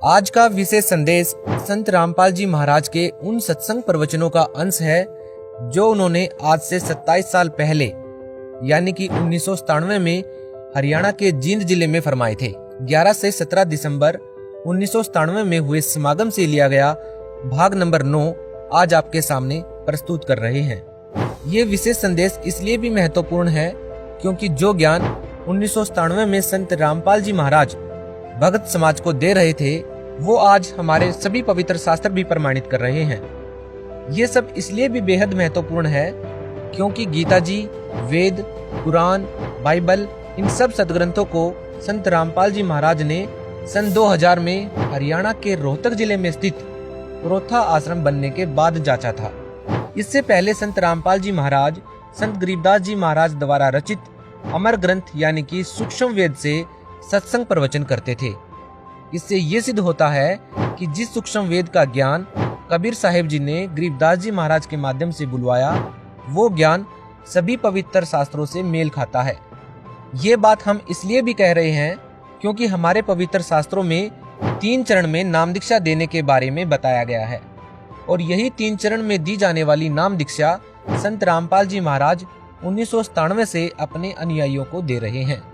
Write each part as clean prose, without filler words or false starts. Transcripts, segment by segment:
आज का विशेष संदेश संत रामपाल जी महाराज के उन सत्संग प्रवचनों का अंश है जो उन्होंने आज से 27 साल पहले यानी कि 1997 में हरियाणा के जींद जिले में फरमाए थे। 11 से 17 दिसंबर 1997 में हुए समागम से लिया गया भाग नंबर 9 आज आपके सामने प्रस्तुत कर रहे हैं। ये विशेष संदेश इसलिए भी महत्वपूर्ण है क्योंकि जो ज्ञान 1997 में संत रामपाल जी महाराज भगत समाज को दे रहे थे वो आज हमारे सभी पवित्र शास्त्र भी प्रमाणित कर रहे हैं। ये सब इसलिए भी बेहद महत्वपूर्ण है क्योंकि गीता जी, वेद, कुरान, बाइबल इन सब सदग्रंथों को संत रामपाल जी महाराज ने सन 2000 में हरियाणा के रोहतक जिले में स्थित पुरोथा आश्रम बनने के बाद जांचा था। इससे पहले संत रामपाल जी महाराज संत गरीबदास जी महाराज द्वारा रचित अमर ग्रंथ यानी कि सूक्ष्म वेद से सत्संग प्रवचन करते थे। इससे ये सिद्ध होता है कि जिस सूक्ष्म वेद का ज्ञान कबीर साहिब जी ने गरीबदास जी महाराज के माध्यम से बुलवाया वो ज्ञान सभी पवित्र शास्त्रों से मेल खाता है। ये बात हम इसलिए भी कह रहे हैं क्योंकि हमारे पवित्र शास्त्रों में 3 चरण में नाम दीक्षा देने के बारे में बताया गया है और यही 3 चरण में दी जाने वाली नाम दीक्षा संत रामपाल जी महाराज 1997 से अपने अनुयायियों को दे रहे हैं।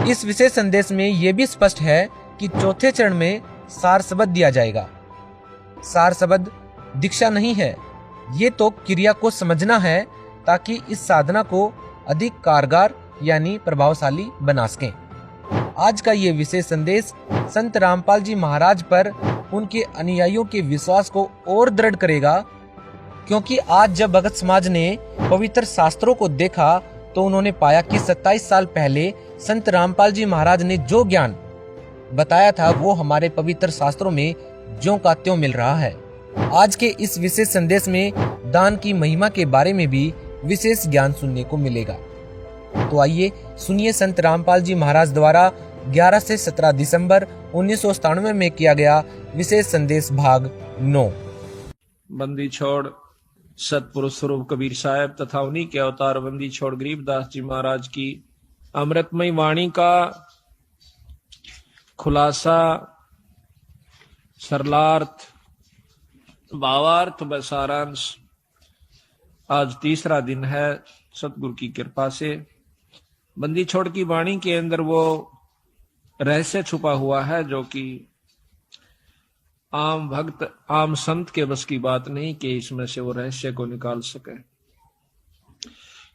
इस विशेष संदेश में यह भी स्पष्ट है कि चौथे चरण में सार शब्द दिया जाएगा। सार शब्द दीक्षा नहीं है, ये तो क्रिया को समझना है ताकि इस साधना को अधिक कारगर यानी प्रभावशाली बना सकें। आज का ये विशेष संदेश संत रामपाल जी महाराज पर उनके अनुयायियों के विश्वास को और दृढ़ करेगा क्योंकि आज जब भगत समाज ने पवित्र शास्त्रों को देखा तो उन्होंने पाया कि 27 साल पहले संत रामपाल जी महाराज ने जो ज्ञान बताया था वो हमारे पवित्र शास्त्रों में ज्यों का त्यों मिल रहा है। आज के इस विशेष संदेश में दान की महिमा के बारे में भी विशेष ज्ञान सुनने को मिलेगा। तो आइए सुनिए संत रामपाल जी महाराज द्वारा 11 से 17 दिसंबर 1997 में किया गया विशेष संदेश भाग 9। बंदी छोड़ सतपुरुष स्वरूप कबीर साहब तथा उन्हीं के अवतार बंदी छोड़ गरीबदास जी महाराज की अमृतमय वाणी का खुलासा, सरलार्थ, भावार्थ व सारांश आज तीसरा दिन है सतगुरु की कृपा से। बंदी छोड़ की वाणी के अंदर वो रहस्य छुपा हुआ है जो कि आम भक्त, आम संत के बस की बात नहीं कि इसमें से वो रहस्य को निकाल सके।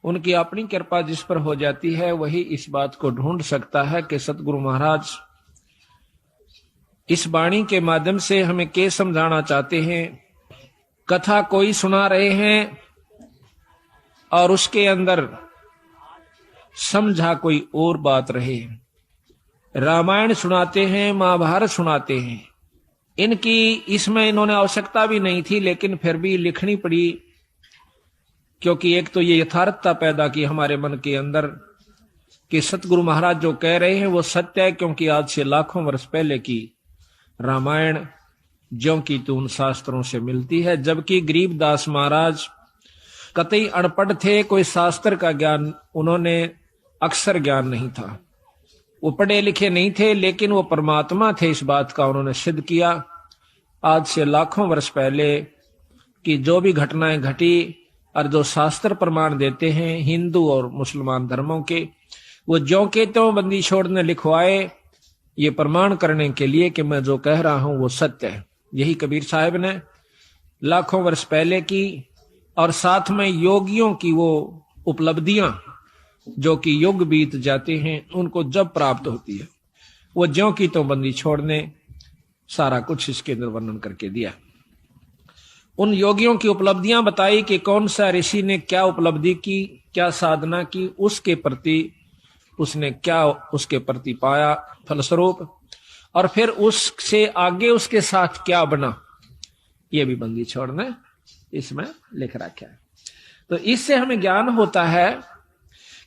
उनकी अपनी कृपा जिस पर हो जाती है वही इस बात को ढूंढ सकता है कि सतगुरु महाराज इस वाणी के माध्यम से हमें क्या समझाना चाहते हैं। कथा कोई सुना रहे हैं और उसके अंदर समझा कोई और बात रहे। रामायण सुनाते हैं, महाभारत सुनाते हैं, इनकी इसमें इन्होंने आवश्यकता भी नहीं थी लेकिन फिर भी लिखनी पड़ी क्योंकि एक तो ये यथार्थता पैदा की हमारे मन के अंदर कि सतगुरु महाराज जो कह रहे हैं वो सत्य है क्योंकि आज से लाखों वर्ष पहले की रामायण ज्यों की तो उन शास्त्रों से मिलती है। जबकि गरीबदास महाराज कतई अनपढ़ थे, कोई शास्त्र का ज्ञान उन्होंने अक्षर ज्ञान नहीं था, वो पढ़े लिखे नहीं थे लेकिन वो परमात्मा थे, इस बात का उन्होंने सिद्ध किया। आज से लाखों वर्ष पहले की जो भी घटनाएं घटी और जो शास्त्र प्रमाण देते हैं हिंदू और मुसलमान धर्मों के, वो ज्यों के त्यों बंदी छोड़ ने लिखवाए ये प्रमाण करने के लिए कि मैं जो कह रहा हूं वो सत्य है। यही कबीर साहब ने लाखों वर्ष पहले की और साथ में योगियों की वो उपलब्धियां जो कि युग बीत जाते हैं उनको जब प्राप्त होती है वो ज्यों की तो बंदी छोड़ने सारा कुछ इसके अंदर वर्णन करके दिया। उन योगियों की उपलब्धियां बताई कि कौन सा ऋषि ने क्या उपलब्धि की, क्या साधना की, उसके प्रति उसने क्या उसके प्रति पाया फलस्वरूप, और फिर उससे आगे उसके साथ क्या बना, ये भी बंदी छोड़ ने इसमें लिख रखा है। तो इससे हमें ज्ञान होता है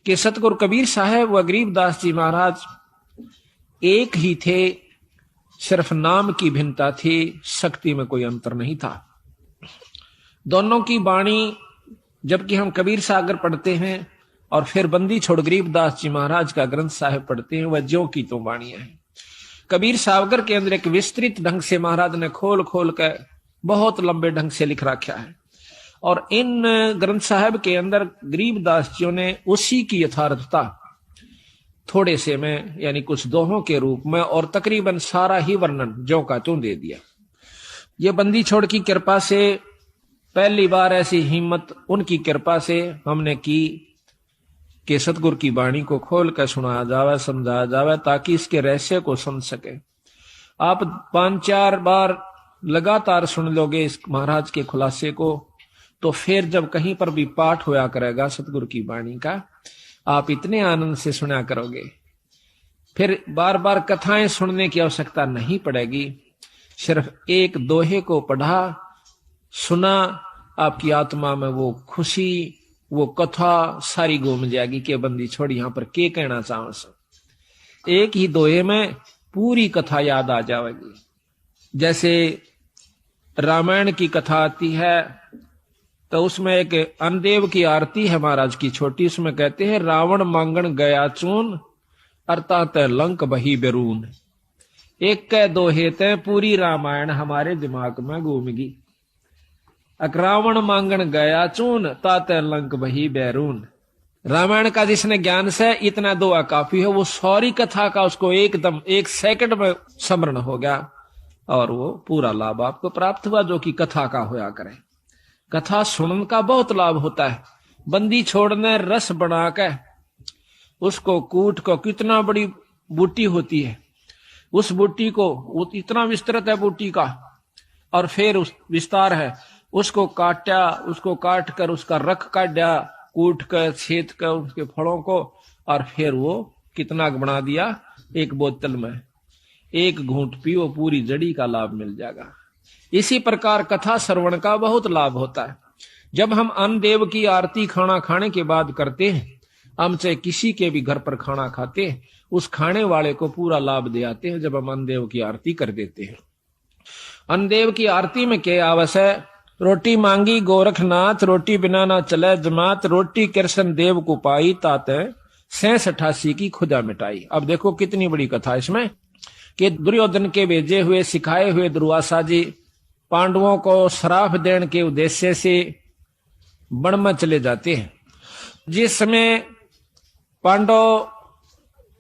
कि सतगुरु कबीर साहब व गरीबदास जी महाराज एक ही थे, सिर्फ नाम की भिन्नता थी, शक्ति में कोई अंतर नहीं था। दोनों की वाणी जबकि हम कबीर सागर पढ़ते हैं और फिर बंदी छोड़ गरीबदास जी महाराज का ग्रंथ साहिब पढ़ते हैं वह ज्यों की तो वाणियां हैं। कबीर सावकर के अंदर एक विस्तृत ढंग से महाराज ने खोल खोल कर बहुत लंबे ढंग से लिख रखा है। और इन ग्रंथ साहब के अंदर गरीबदास जी ने उसी की यथार्थता थोड़े से में यानी कुछ दोहों के रूप में और तकरीबन सारा ही वर्णन ज्यों का त्यों दे दिया। ये बंदी छोड़ की कृपा से पहली बार ऐसी हिम्मत उनकी कृपा से हमने की कि सतगुरु की वाणी को खोल कर सुनाया जावे, समझाया जावे, ताकि इसके रहस्य को समझ सके। आप 5-4 बार लगातार सुन लोगे इस महाराज के खुलासे को, तो फिर जब कहीं पर भी पाठ होया करेगा सतगुरु की वाणी का, आप इतने आनंद से सुना करोगे, फिर बार बार कथाएं सुनने की आवश्यकता नहीं पड़ेगी। सिर्फ एक दोहे को पढ़ा सुना, आपकी आत्मा में वो खुशी, वो कथा सारी घूम जाएगी कि बंदी छोड़ी यहां पर के कहना चाहो सो। एक ही दोहे में पूरी कथा याद आ जाएगी। जैसे रामायण की कथा आती है तो उसमें एक अनदेव की आरती है महाराज की छोटी, उसमें कहते हैं रावण मांगण गया चून अर्थात लंक बही बेरून। एक के दोहे ते पूरी रामायण हमारे दिमाग में घूमगी। रावण मांगण गया चून ताते लंक बही बैरून। रामायण का जिसने ज्ञान से इतना दुआ काफी है, वो सारी कथा का उसको एकदम 1 सेकंड में स्मरण हो गया और वो पूरा लाभ आपको प्राप्त हुआ जो कि कथा का होया करे। कथा सुनने का बहुत लाभ होता है। बंदी छोड़ने रस बना के उसको कूट को, कितना बड़ी बूटी होती है, उस बूटी को इतना विस्तृत है बूटी का, और फिर उस विस्तार है, उसको काटा, उसको काट कर उसका रख काटा, कूट कर छेद कर उसके फलों को, और फिर वो कितना बना दिया, एक बोतल में 1 घूंट पियो, पूरी जड़ी का लाभ मिल जाएगा। इसी प्रकार कथा श्रवण का बहुत लाभ होता है। जब हम अन्न देव की आरती खाना खाने के बाद करते हैं, हम चाहे किसी के भी घर पर खाना खाते हैं, उस खाने वाले को पूरा लाभ दे आते हैं जब हम अन्न देव की आरती कर देते हैं। अन्न देव की आरती में क्या आवश्यक, रोटी मांगी गोरखनाथ, रोटी बिना ना चले जमात, रोटी कृष्ण देव को पाई ताते 86 की खुदा मिटाई। अब देखो कितनी बड़ी कथा इसमें, कि दुर्योधन के भेजे हुए सिखाए हुए दुर्वासा जी पांडवों को श्राप देने के उद्देश्य से वन में चले जाते हैं। जिस समय पांडव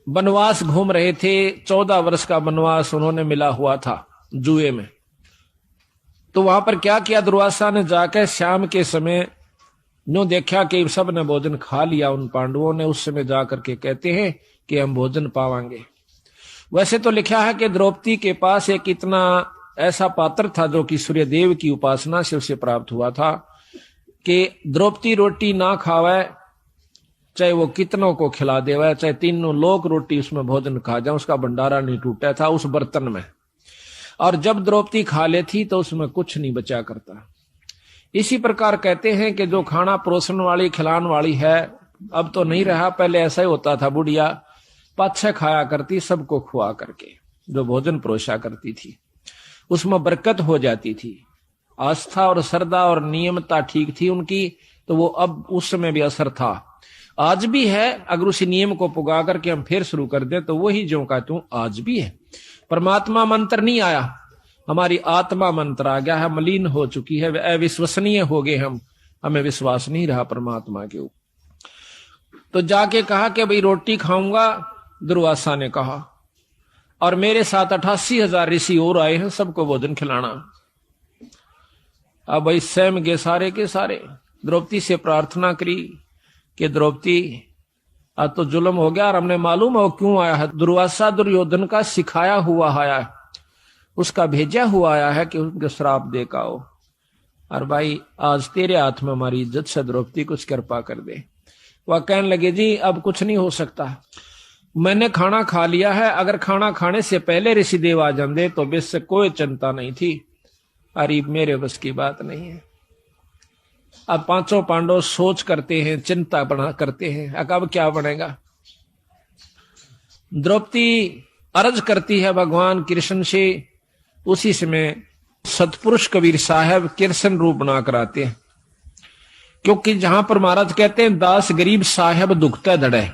वनवास घूम रहे थे, 14 वर्ष का वनवास उन्होंने मिला हुआ था जुए में, तो वहां पर क्या किया, दुर्वासा ने जाकर शाम के समय नो देखा कि सब ने भोजन खा लिया उन पांडवों ने, उस समय जाकर के कहते हैं कि हम भोजन पावांगे। वैसे तो लिखा है कि द्रौपदी के पास एक इतना ऐसा पात्र था जो कि सूर्यदेव की उपासना से उसे प्राप्त हुआ था, कि द्रौपदी रोटी ना खावे, चाहे वो कितनों को खिला देवे, चाहे 3 लोग रोटी उसमें भोजन खा जाए, उसका भंडारा नहीं टूटा था उस बर्तन में। और जब द्रौपदी खा लेती तो उसमें कुछ नहीं बचा करता। इसी प्रकार कहते हैं कि जो खाना परोसन वाली खिलाने वाली है, अब तो नहीं रहा, पहले ऐसा ही होता था, बुढ़िया पाछे खाया करती सबको खुआ करके, जो भोजन परोसा करती थी उसमें बरकत हो जाती थी। आस्था और श्रद्धा और नियमता ठीक थी उनकी, तो वो अब उस समय भी असर था, आज भी है। अगर उसी नियम को पुगा करके हम फिर शुरू कर दें तो वही जो का तू आज भी है। परमात्मा मंत्र नहीं आया, हमारी आत्मा मंत्र आ गया है, मलिन हो चुकी है, अविश्वसनीय हो गए हम, हमें विश्वास नहीं रहा परमात्मा के ऊपर। तो जाके कहा कि भाई रोटी खाऊंगा, दुर्वासा ने कहा, और मेरे साथ 88,000 ऋषि और आए हैं, सबको भोजन खिलाना। अब भाई स्वयं गए सारे के सारे, द्रौपदी से प्रार्थना करी कि द्रौपदी आज तो जुल्म हो गया और हमने मालूम है क्यों आया है, दुर्वासा दुर्योधन का सिखाया हुआ आया है, उसका भेजा हुआ आया है कि उनके श्राप दे का हो, और भाई आज तेरे हाथ में हमारी इज्जत से द्रौपदी कुछ कृपा कर दे। वह कहने लगे जी अब कुछ नहीं हो सकता, मैंने खाना खा लिया है, अगर खाना खाने से पहले ऋषिदेव आ जाते तो बेशक कोई चिंता नहीं थी, अरे मेरे बस की बात नहीं है। अब 5 पांडव सोच करते हैं, चिंता बना करते हैं, अब क्या बनेगा। द्रौपदी अर्ज करती है भगवान कृष्ण से, उसी समय सतपुरुष कबीर साहब कृष्ण रूप बना कराते हैं, क्योंकि जहां पर महाराज कहते हैं दास गरीब साहब दुखता धड़े,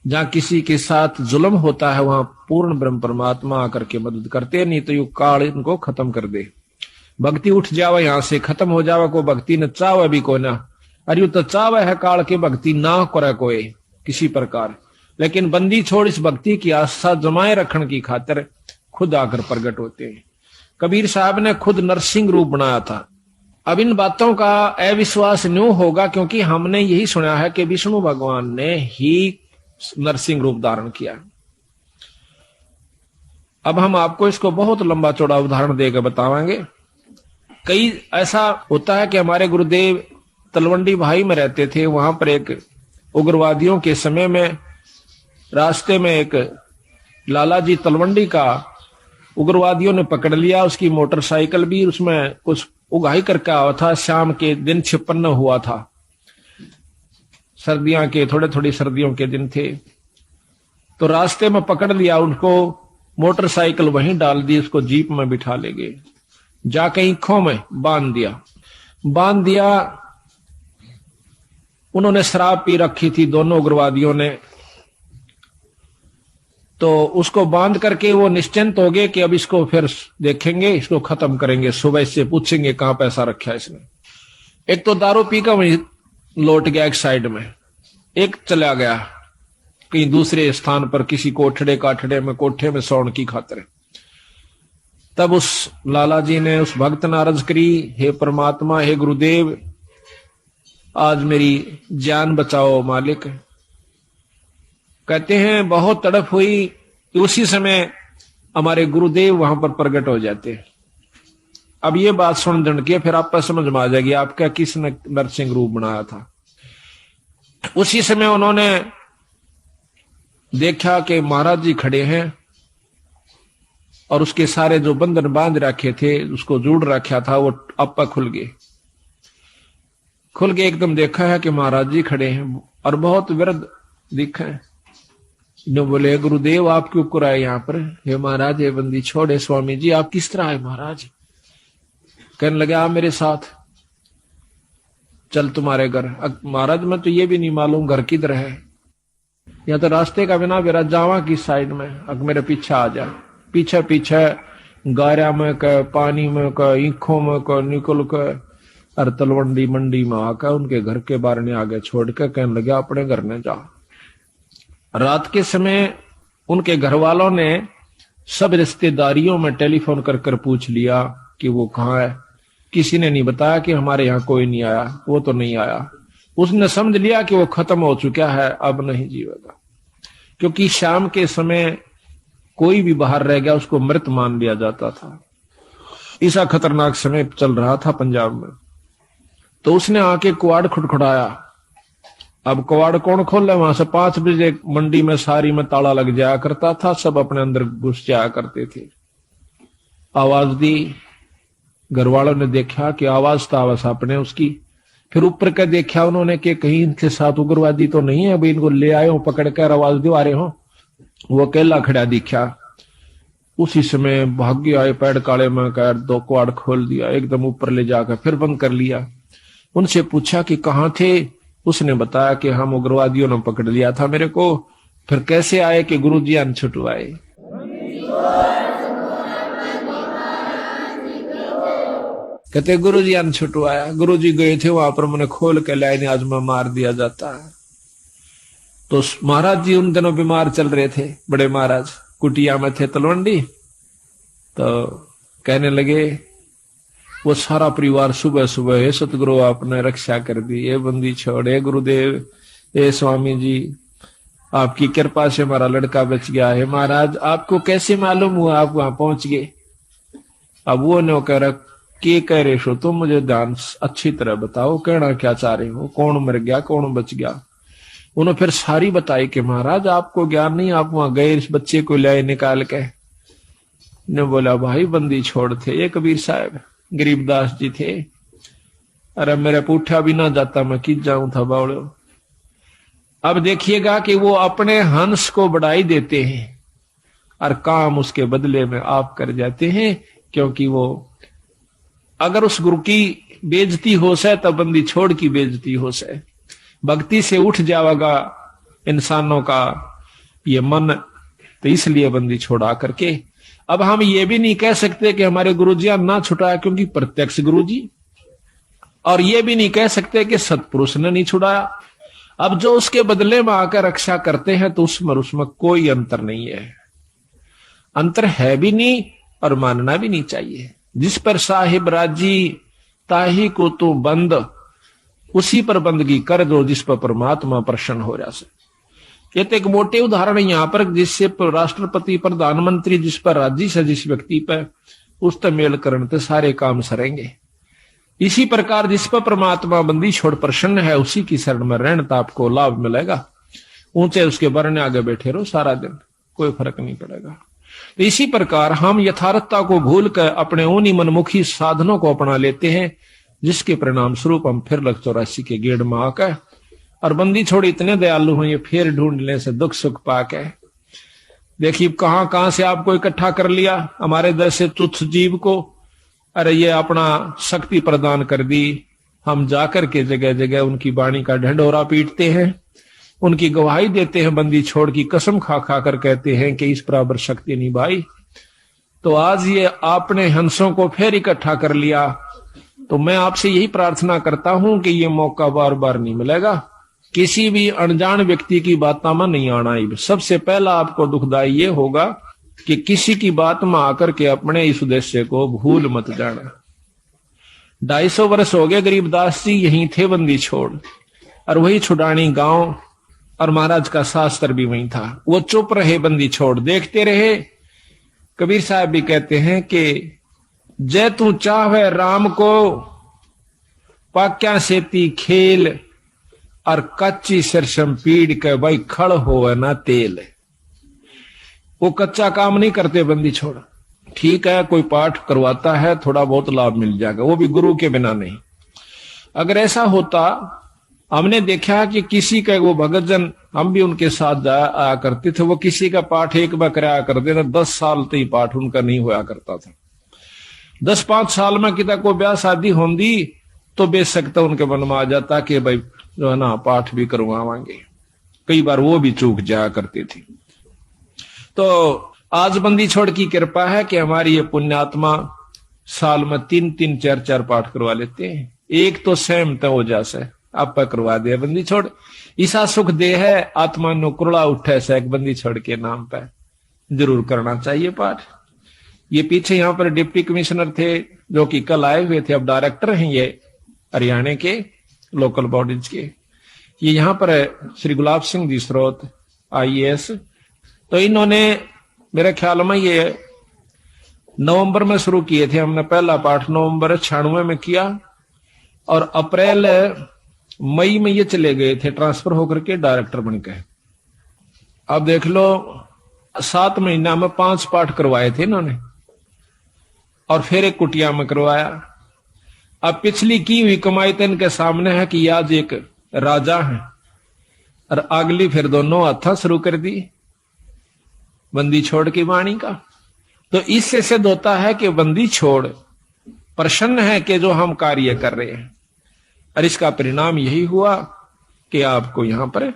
जहां किसी के साथ जुल्म होता है वहां पूर्ण ब्रह्म परमात्मा आकर के मदद करते, नहीं तो यू काल इनको खत्म कर दे। भक्ति उठ जावे यहां से, खत्म हो जावे, को भक्ति न चावे भी को ना, अरे यू तो चावे है काल के भक्ति ना करे कोई किसी प्रकार, लेकिन बंदी छोड़ इस भक्ति की आस्था जमाए रखने की खातिर खुद आकर प्रकट होते हैं। कबीर साहब ने खुद नरसिंह रूप बनाया था। अब इन बातों का अविश्वास न्यू होगा क्योंकि हमने यही सुना है कि विष्णु भगवान ने ही नरसिंह रूप धारण किया। अब हम आपको इसको बहुत लंबा चौड़ा उदाहरण देकर बतावांगे। कई ऐसा होता है कि हमारे गुरुदेव तलवंडी भाई में रहते थे, वहां पर एक उग्रवादियों के समय में रास्ते में एक लाला जी तलवंडी का उग्रवादियों ने पकड़ लिया, उसकी मोटरसाइकिल भी, उसमें कुछ उगाही करके आया था। शाम के दिन 56 हुआ था, सर्दियों के थोड़ी सर्दियों के दिन थे, तो रास्ते में पकड़ लिया उनको, मोटरसाइकिल वहीं डाल दी, उसको जीप में बिठा ले गए, जाके ईखों में बांध दिया। उन्होंने शराब पी रखी थी दोनों उग्रवादियों ने, तो उसको बांध करके वो निश्चिंत हो गए कि अब इसको फिर देखेंगे, इसको खत्म करेंगे, सुबह से पूछेंगे कहां पैसा रखा है इसने। एक तो दारू पी कर वहीं लौट गया एक साइड में, एक चला गया कहीं दूसरे स्थान पर किसी कोठे में सोने की खातिर। तब उस लाला जी ने उस भक्त ने अर्ज करी, हे परमात्मा, हे गुरुदेव, आज मेरी जान बचाओ मालिक। कहते हैं बहुत तड़प हुई, उसी समय हमारे गुरुदेव वहां पर प्रकट हो जाते हैं। अब ये बात सुन के फिर आपको समझ में आ जाएगी आपका किसने नरसिंह रूप बनाया था। उसी समय उन्होंने देखा कि महाराज जी खड़े हैं और उसके सारे जो बंधन बांध रखे थे, उसको जोड़ रखा था, वो आपा खुल गए। एकदम देखा है कि महाराज जी खड़े हैं और बहुत वृद्ध दिखा है। जो बोले, गुरुदेव आप क्यों कर आए यहाँ पर? हे महाराज, ये बंदी छोड़े। स्वामी जी आप किस तरह आए महाराज? कहने लगे आप मेरे साथ चल तुम्हारे घर। महाराज मैं तो ये भी नहीं मालूम घर किधर है, या तो रास्ते का बिना मेरा जावा किस साइड में, अग मेरे पीछे आ जा। पीछे गारा में का, पानी में का, ईखों में का निकल का और तलवंडी मंडी में आकर उनके घर के बाहर ने आगे छोड़ कर कहने लगे अपने घर में जा। रात के समय उनके घर वालों ने सब रिश्तेदारियों में टेलीफोन कर पूछ लिया कि वो कहाँ है। किसी ने नहीं बताया कि हमारे यहाँ कोई नहीं आया, वो तो नहीं आया। उसने समझ लिया कि वो खत्म हो चुका है, अब नहीं जीवेगा, क्योंकि शाम के समय कोई भी बाहर रह गया उसको मृत मान लिया जाता था। ऐसा खतरनाक समय चल रहा था पंजाब में। तो उसने आके कुआड़ खुटखुटाया। अब कुआड़ कौन खोले? वहां से 5 बजे मंडी में सारी में ताला लग जाया करता था, सब अपने अंदर घुस जाया करते थे। आवाज दी, घर वालों ने देखा कि आवाज तो आवाज अपने उसकी। फिर ऊपर का देखा उन्होंने कि कहीं इनके साथ उग्रवादी तो नहीं है, अभी इनको ले आए हो पकड़ कर, आवाज दिवा रहे हो। वो अकेला खड़ा दिखा। उसी समय भाग्य आए, पैर काले में कर 2 कुआड़ खोल दिया, एकदम ऊपर ले जाकर फिर बंद कर लिया। उनसे पूछा कि कहाँ थे? उसने बताया कि हम उग्रवादियों ने पकड़ लिया था मेरे को। फिर कैसे आए कि गुरुजी अन छुटवाए। कहते गुरुजी अन छुटवाया। गुरुजी गए थे वहां पर, मैंने खोल के लाइन आज में मार दिया जाता है। तो महाराज जी उन दिनों बीमार चल रहे थे, बड़े महाराज कुटिया में थे तलवंडी। तो कहने लगे वो सारा परिवार सुबह सुबह, हे सतगुरु आपने रक्षा कर दी, ये बंदी छोड़, हे गुरुदेव, हे स्वामी जी आपकी कृपा से हमारा लड़का बच गया है। महाराज आपको कैसे मालूम हुआ आप वहां पहुंच गए? अब वो ने कह रहा के कह रहे हो तुम, मुझे ध्यान अच्छी तरह बताओ, कहना क्या चाह रहे हो, कौन मर गया कौन बच गया? उन्होंने फिर सारी बताई कि महाराज आपको ज्ञान नहीं, आप वहां गए इस बच्चे को लाए निकाल के। ने बोला भाई बंदी छोड़ थे ये कबीर साहब, गरीबदास जी थे। अरे मेरे पूठा भी ना जाता, मैं किस जाऊं था बावड़ो। अब देखिएगा कि वो अपने हंस को बढ़ाई देते हैं और काम उसके बदले में आप कर जाते हैं, क्योंकि वो अगर उस गुरु की बेइज्जती हो से तब बंदी छोड़ की बेइज्जती हो से। भक्ति से उठ जाएगा इंसानों का ये मन, तो इसलिए बंदी छोड़ा करके अब हम ये भी नहीं कह सकते कि हमारे गुरुजियां ना छुड़ाया, क्योंकि प्रत्यक्ष गुरुजी, और ये भी नहीं कह सकते कि सतपुरुष ने नहीं छुड़ाया। अब जो उसके बदले में आकर रक्षा करते हैं तो उसमें कोई अंतर नहीं है, अंतर है भी नहीं और मानना भी नहीं चाहिए। जिस पर साहिब राजी ताही को तू बंद, उसी पर बंदगी कर दो जिस पर परमात्मा प्रसन्न हो जाए। ये तो एक मोटे उदाहरण है यहाँ पर, जिससे राष्ट्रपति प्रधानमंत्री जिस पर राजी से जिस व्यक्ति पर उस तक मेल करने तो सारे काम सरेंगे। इसी प्रकार जिस पर परमात्मा बंदी छोड़ प्रसन्न है उसी की शरण में रहने तो आपको लाभ मिलेगा। ऊंचे उसके बरने आगे बैठे रहो सारा दिन, कोई फर्क नहीं पड़ेगा। तो इसी प्रकार हम यथार्थता को भूलकर अपने उन्हीं मनमुखी साधनों को अपना लेते हैं, जिसके परिणाम स्वरूप हम फिर लग 84 के गेड़ में आकर और बंदी छोड़ इतने दयालु हैं, ये फिर ढूंढने से दुख सुख पाके देखिए कहां कहां से आपको इकट्ठा कर लिया, हमारे जैसे तुच्छ जीव को। अरे ये अपना शक्ति प्रदान कर दी, हम जाकर के जगह जगह उनकी वाणी का ढंढोरा पीटते हैं, उनकी गवाही देते हैं, बंदी छोड़ की कसम खा खा कर कहते हैं कि इस बराबर शक्ति नहीं भाई। तो आज ये आपने हंसों को फिर इकट्ठा कर लिया, तो मैं आपसे यही प्रार्थना करता हूं कि ये मौका बार बार नहीं मिलेगा। किसी भी अनजान व्यक्ति की बातों में नहीं आना। सबसे पहला आपको दुखदाई ये होगा कि किसी की बात में आकर के अपने इस उद्देश्य को भूल मत जाना। 250 वर्ष हो गए गरीबदास जी यहीं थे बंदी छोड़, और वही छुड़ानी गांव, और महाराज का शास्त्र भी वहीं था। वो चुप रहे बंदी छोड़, देखते रहे। कबीर साहब भी कहते हैं कि जय तू चाहे राम को पाक्या सेती खेल, और कच्ची सरसम पीड़ के भाई खड़ हो ना तेल। वो कच्चा काम नहीं करते बंदी छोड़। ठीक है कोई पाठ करवाता है, थोड़ा बहुत लाभ मिल जाएगा, वो भी गुरु के बिना नहीं। अगर ऐसा होता, हमने देखा कि किसी का वो भगत जन, हम भी उनके साथ जाया करते थे, वो किसी का पाठ एक बार कराया करते थे, 10 साल तक पाठ उनका नहीं होया करता था। 10-5 साल में कितना कोई ब्याह शादी होंगी तो बेशक तो उनके मन में आ जाता कि भाई जो है ना पाठ भी करवावांगे। कई बार वो भी चूक जाया करती थी। तो आज बंदी छोड़ की कृपा है कि हमारी ये पुण्यात्मा साल में 3-3, 4-4 पाठ करवा लेते हैं। एक तो स्वयं तो हो जासे आप करवा दे बंदी छोड़, ईसा सुख दे है आत्मा नो कुरड़ा उठे से एक बंदी छोड़ के नाम पे जरूर करना चाहिए पाठ। ये पीछे यहाँ पर डिप्टी कमिश्नर थे जो कि कल आए हुए थे, अब डायरेक्टर हैं ये हरियाणा के लोकल बॉडीज के। ये यहाँ पर श्री गुलाब सिंह जी स्रोत IAS, तो इन्होंने मेरे ख्याल में ये नवंबर में शुरू किए थे। हमने पहला पाठ नवंबर 96 में किया और अप्रैल मई में ये चले गए थे ट्रांसफर होकर के डायरेक्टर बन के। अब देख लो 7 महीना में 5 पाठ करवाए थे इन्होंने, और फिर एक कुटिया में करवाया। अब पिछली की हुई कमाई तो इनके सामने है कि आज एक राजा है, और अगली फिर दोनों हथा शुरू कर दी बंदी छोड़ की वाणी का। तो इससे सिद्ध होता है कि बंदी छोड़ प्रसन्न है कि जो हम कार्य कर रहे हैं, और इसका परिणाम यही हुआ कि आपको यहां पर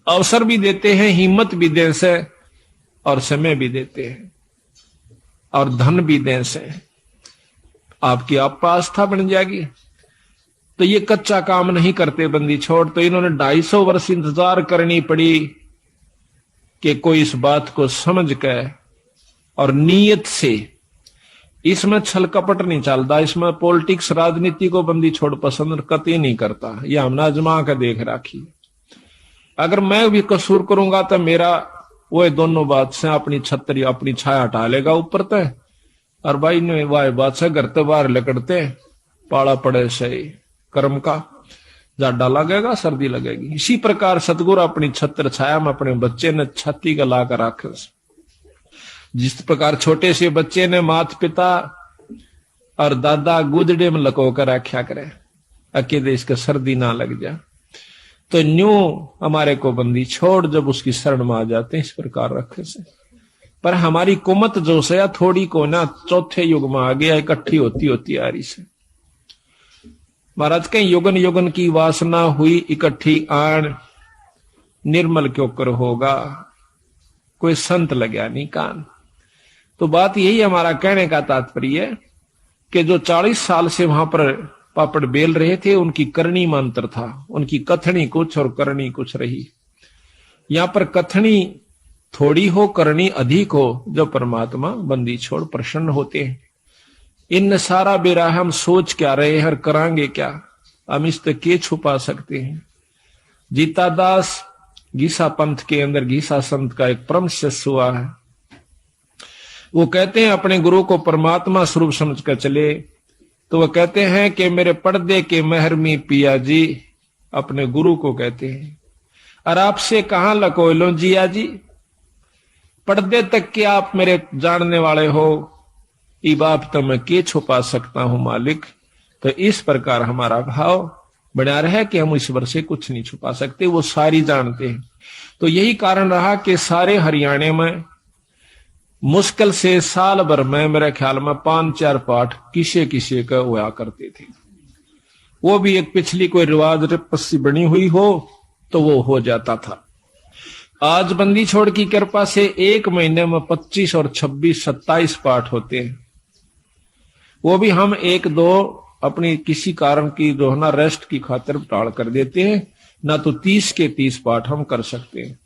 अवसर भी देते हैं, हिम्मत भी दें से, और समय भी देते हैं, और धन भी दें से आपकी आस्था बन जाएगी। तो ये कच्चा काम नहीं करते बंदी छोड़। तो इन्होंने 250 वर्ष इंतजार करनी पड़ी कि कोई इस बात को समझ के और नीयत से, इसमें छल कपट नहीं चलता, इसमें पॉलिटिक्स राजनीति को बंदी छोड़ पसंद कतई नहीं करता। ये हमने आजमा के देख राखी। अगर मैं भी कसूर करूंगा तो मेरा वो दोनों बात से अपनी छतरी अपनी छाया हटा लेगा ऊपर तय, और भाई ने वाह बात से घर तो बाहर लकड़ते पाला पड़े से कर्म का जाडा लगेगा, सर्दी लगेगी। इसी प्रकार सतगुरु अपनी छत्र छाया में अपने बच्चे ने छाती का ला कर रखे। जिस प्रकार छोटे से बच्चे ने माता पिता और दादा गुदड़े में लको कर रखा करे अकेले इसका सर्दी ना लग जाए, तो न्यू हमारे को बंदी छोड़ जब उसकी शरण में आ जाते हैं इस प्रकार रखे से। पर हमारी कुमत जो से या थोड़ी को ना चौथे युग में आ गया, इकट्ठी होती होती आ रही से। महाराज के युगन युगन की वासना हुई इकट्ठी आन, निर्मल क्यों कर होगा, कोई संत लग्या नहीं कान। तो बात यही हमारा कहने का तात्पर्य है कि जो 40 साल से वहां पर पापड़ बेल रहे थे, उनकी करनी में अंतर था, उनकी कथनी कुछ और करनी कुछ रही। यहां पर कथनी थोड़ी हो, करनी अधिक हो, जो परमात्मा बंदी छोड़ प्रसन्न होते हैं। इन सारा बेरा हम सोच क्या रहे हैं और करांगे क्या, हम इस तक के छुपा सकते हैं। जीता दास गीसा पंथ के अंदर गीसा संत का एक परम शिष्य हुआ है। वो कहते हैं अपने गुरु को परमात्मा स्वरूप समझकर चले, तो वो कहते हैं कि मेरे पर्दे के महरमी पिया जी, अपने गुरु को कहते हैं, और आपसे कहां लकोय लो जिया जी, पर्दे तक के आप मेरे जानने वाले हो, ई बाप तो मैं के छुपा सकता हूं मालिक। तो इस प्रकार हमारा भाव बना रहे कि हम ईश्वर से कुछ नहीं छुपा सकते, वो सारी जानते हैं। तो यही कारण रहा कि सारे हरियाणा में मुश्किल से साल भर में मेरे ख्याल में 5-4 पाठ किसे किसे का हुआ करते थे। वो भी एक पिछली कोई रिवाज पस्सी बनी हुई हो तो वो हो जाता था। आज बंदी छोड़ की कृपा से एक महीने में 25 और 26, 27 पाठ होते हैं। वो भी हम 1-2 अपनी किसी कारण की जो है ना रेस्ट की खातिर टाल कर देते हैं, ना तो 30 के 30 पाठ हम कर सकते हैं।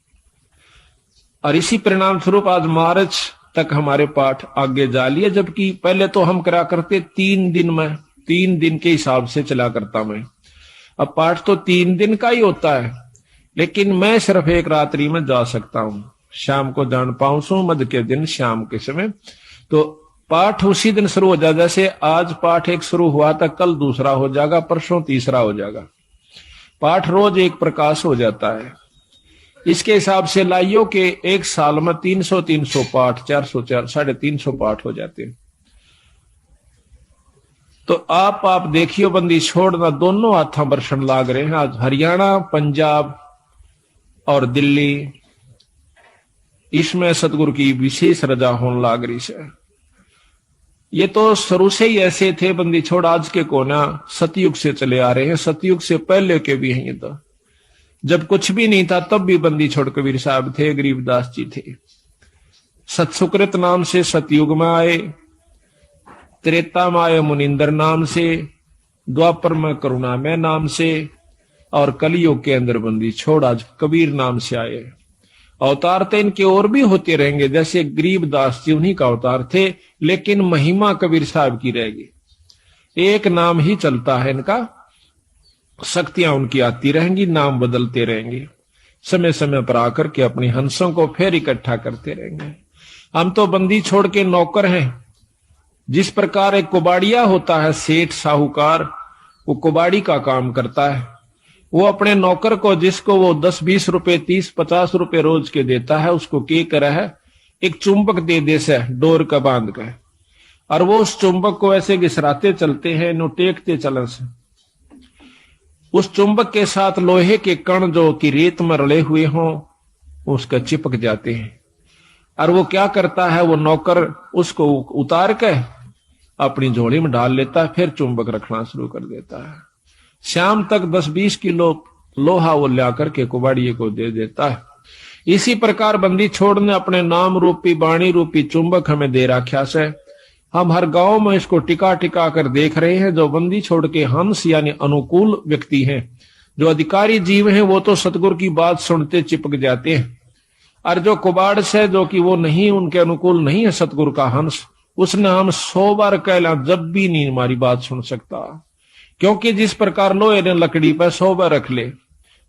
और इसी परिणाम स्वरूप आज मार्च तक हमारे पाठ आगे जा लिए, जबकि पहले तो हम करा करते 3 दिन में, 3 दिन के हिसाब से चला करता मैं। अब पाठ तो 3 दिन का ही होता है, लेकिन मैं सिर्फ एक रात्रि में जा सकता हूं। शाम को जान पाऊं सो मध्य के दिन शाम के समय, तो पाठ उसी दिन शुरू हो जाए। जैसे आज पाठ एक शुरू हुआ था, कल दूसरा हो जाएगा, परसों तीसरा हो जाएगा। पाठ रोज एक प्रकाश हो जाता है। इसके हिसाब से लाइयो के एक साल में 300 पाठ, 400 350 पाठ हो जाते हैं। तो आप देखियो बंदी छोड़ना दोनों हाथों बरसन लाग रहे हैं। आज हरियाणा, पंजाब और दिल्ली, इसमें सतगुरु की विशेष रजा होने लाग रही है। ये तो शुरू से ही ऐसे थे बंदी छोड़, आज के कोना सतयुग से चले आ रहे हैं, सतयुग से पहले के भी हैं। ये तो जब कुछ भी नहीं था तब भी बंदी छोड़ कबीर साहब थे, गरीबदास जी थे। सतसुकृत नाम से सतयुग में आए, त्रेता में आए मुनिंदर नाम से, द्वापर में करुणामय नाम से, और कलयुग के अंदर बंदी छोड़ आज कबीर नाम से आए। अवतार तो इनके और भी होते रहेंगे, जैसे गरीबदास जी उन्हीं का अवतार थे, लेकिन महिमा कबीर साहब की रहेगी। एक नाम ही चलता है इनका, शक्तियां उनकी आती रहेंगी, नाम बदलते रहेंगे, समय समय पर आकर के अपनी हंसों को फिर इकट्ठा करते रहेंगे। हम तो बंदी छोड़ के नौकर हैं। जिस प्रकार एक कुबाड़िया होता है, सेठ साहूकार, वो कुबाड़ी का काम करता है। वो अपने नौकर को, जिसको वो 10-20 रुपए, 30-50 रुपए रोज के देता है, उसको क्या करा है, एक चुंबक दे दे से डोर का बांध कर, और वो उस चुंबक को ऐसे घिसराते चलते हैं, नो टेकते चलन से। उस चुंबक के साथ लोहे के कण जो कि रेत में रले हुए हों, उसका चिपक जाते हैं। और वो क्या करता है, वो नौकर उसको उतार के अपनी झोली में डाल लेता है, फिर चुंबक रखना शुरू कर देता है। शाम तक 10-20 किलो लोहा वो ला करके कुबाड़िए को दे देता है। इसी प्रकार बंदी छोड़ ने अपने नाम रूपी, वाणी रूपी चुंबक हमें दे रखा से। हम हर गांव में इसको टिका टिका कर देख रहे हैं। जो बंदी छोड़ के हंस यानी अनुकूल व्यक्ति हैं, जो अधिकारी जीव हैं, वो तो सतगुरु की बात सुनते चिपक जाते हैं। और जो कुबाड़ से, जो कि वो नहीं, उनके अनुकूल नहीं है सतगुरु का हंस, उसने हम 100 बार कहला जब भी नहीं हमारी बात सुन सकता। क्योंकि जिस प्रकार लोहे ने लकड़ी पर 100 बार रख ले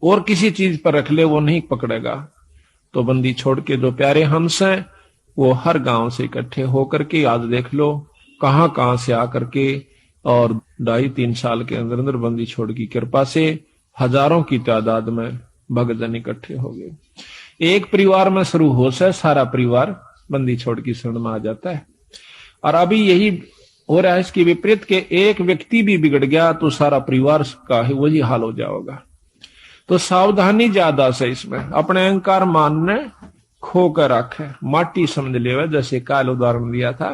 और किसी चीज पर रख ले, वो नहीं पकड़ेगा। तो बंदी छोड़ के जो प्यारे हंस हैं, वो हर गांव से इकट्ठे होकर के, आज देख लो कहां कहां से आकर के, और 2.5-3 साल के अंदर अंदर बंदी छोड़ की कृपा से हजारों की तादाद में भक्तजन इकट्ठे हो गए। एक परिवार में शुरू हो से सारा परिवार बंदी छोड़ की शरण में आ जाता है। और अभी यही हो रहा है इसकी विपरीत के एक व्यक्ति भी बिगड़ गया तो सारा परिवार का ही वही हाल हो जाएगा। तो सावधानी ज्यादा से इसमें, अपने अहंकार मान ने खो कर रखे, माटी समझ ले, जैसे काल उदाहरण दिया था।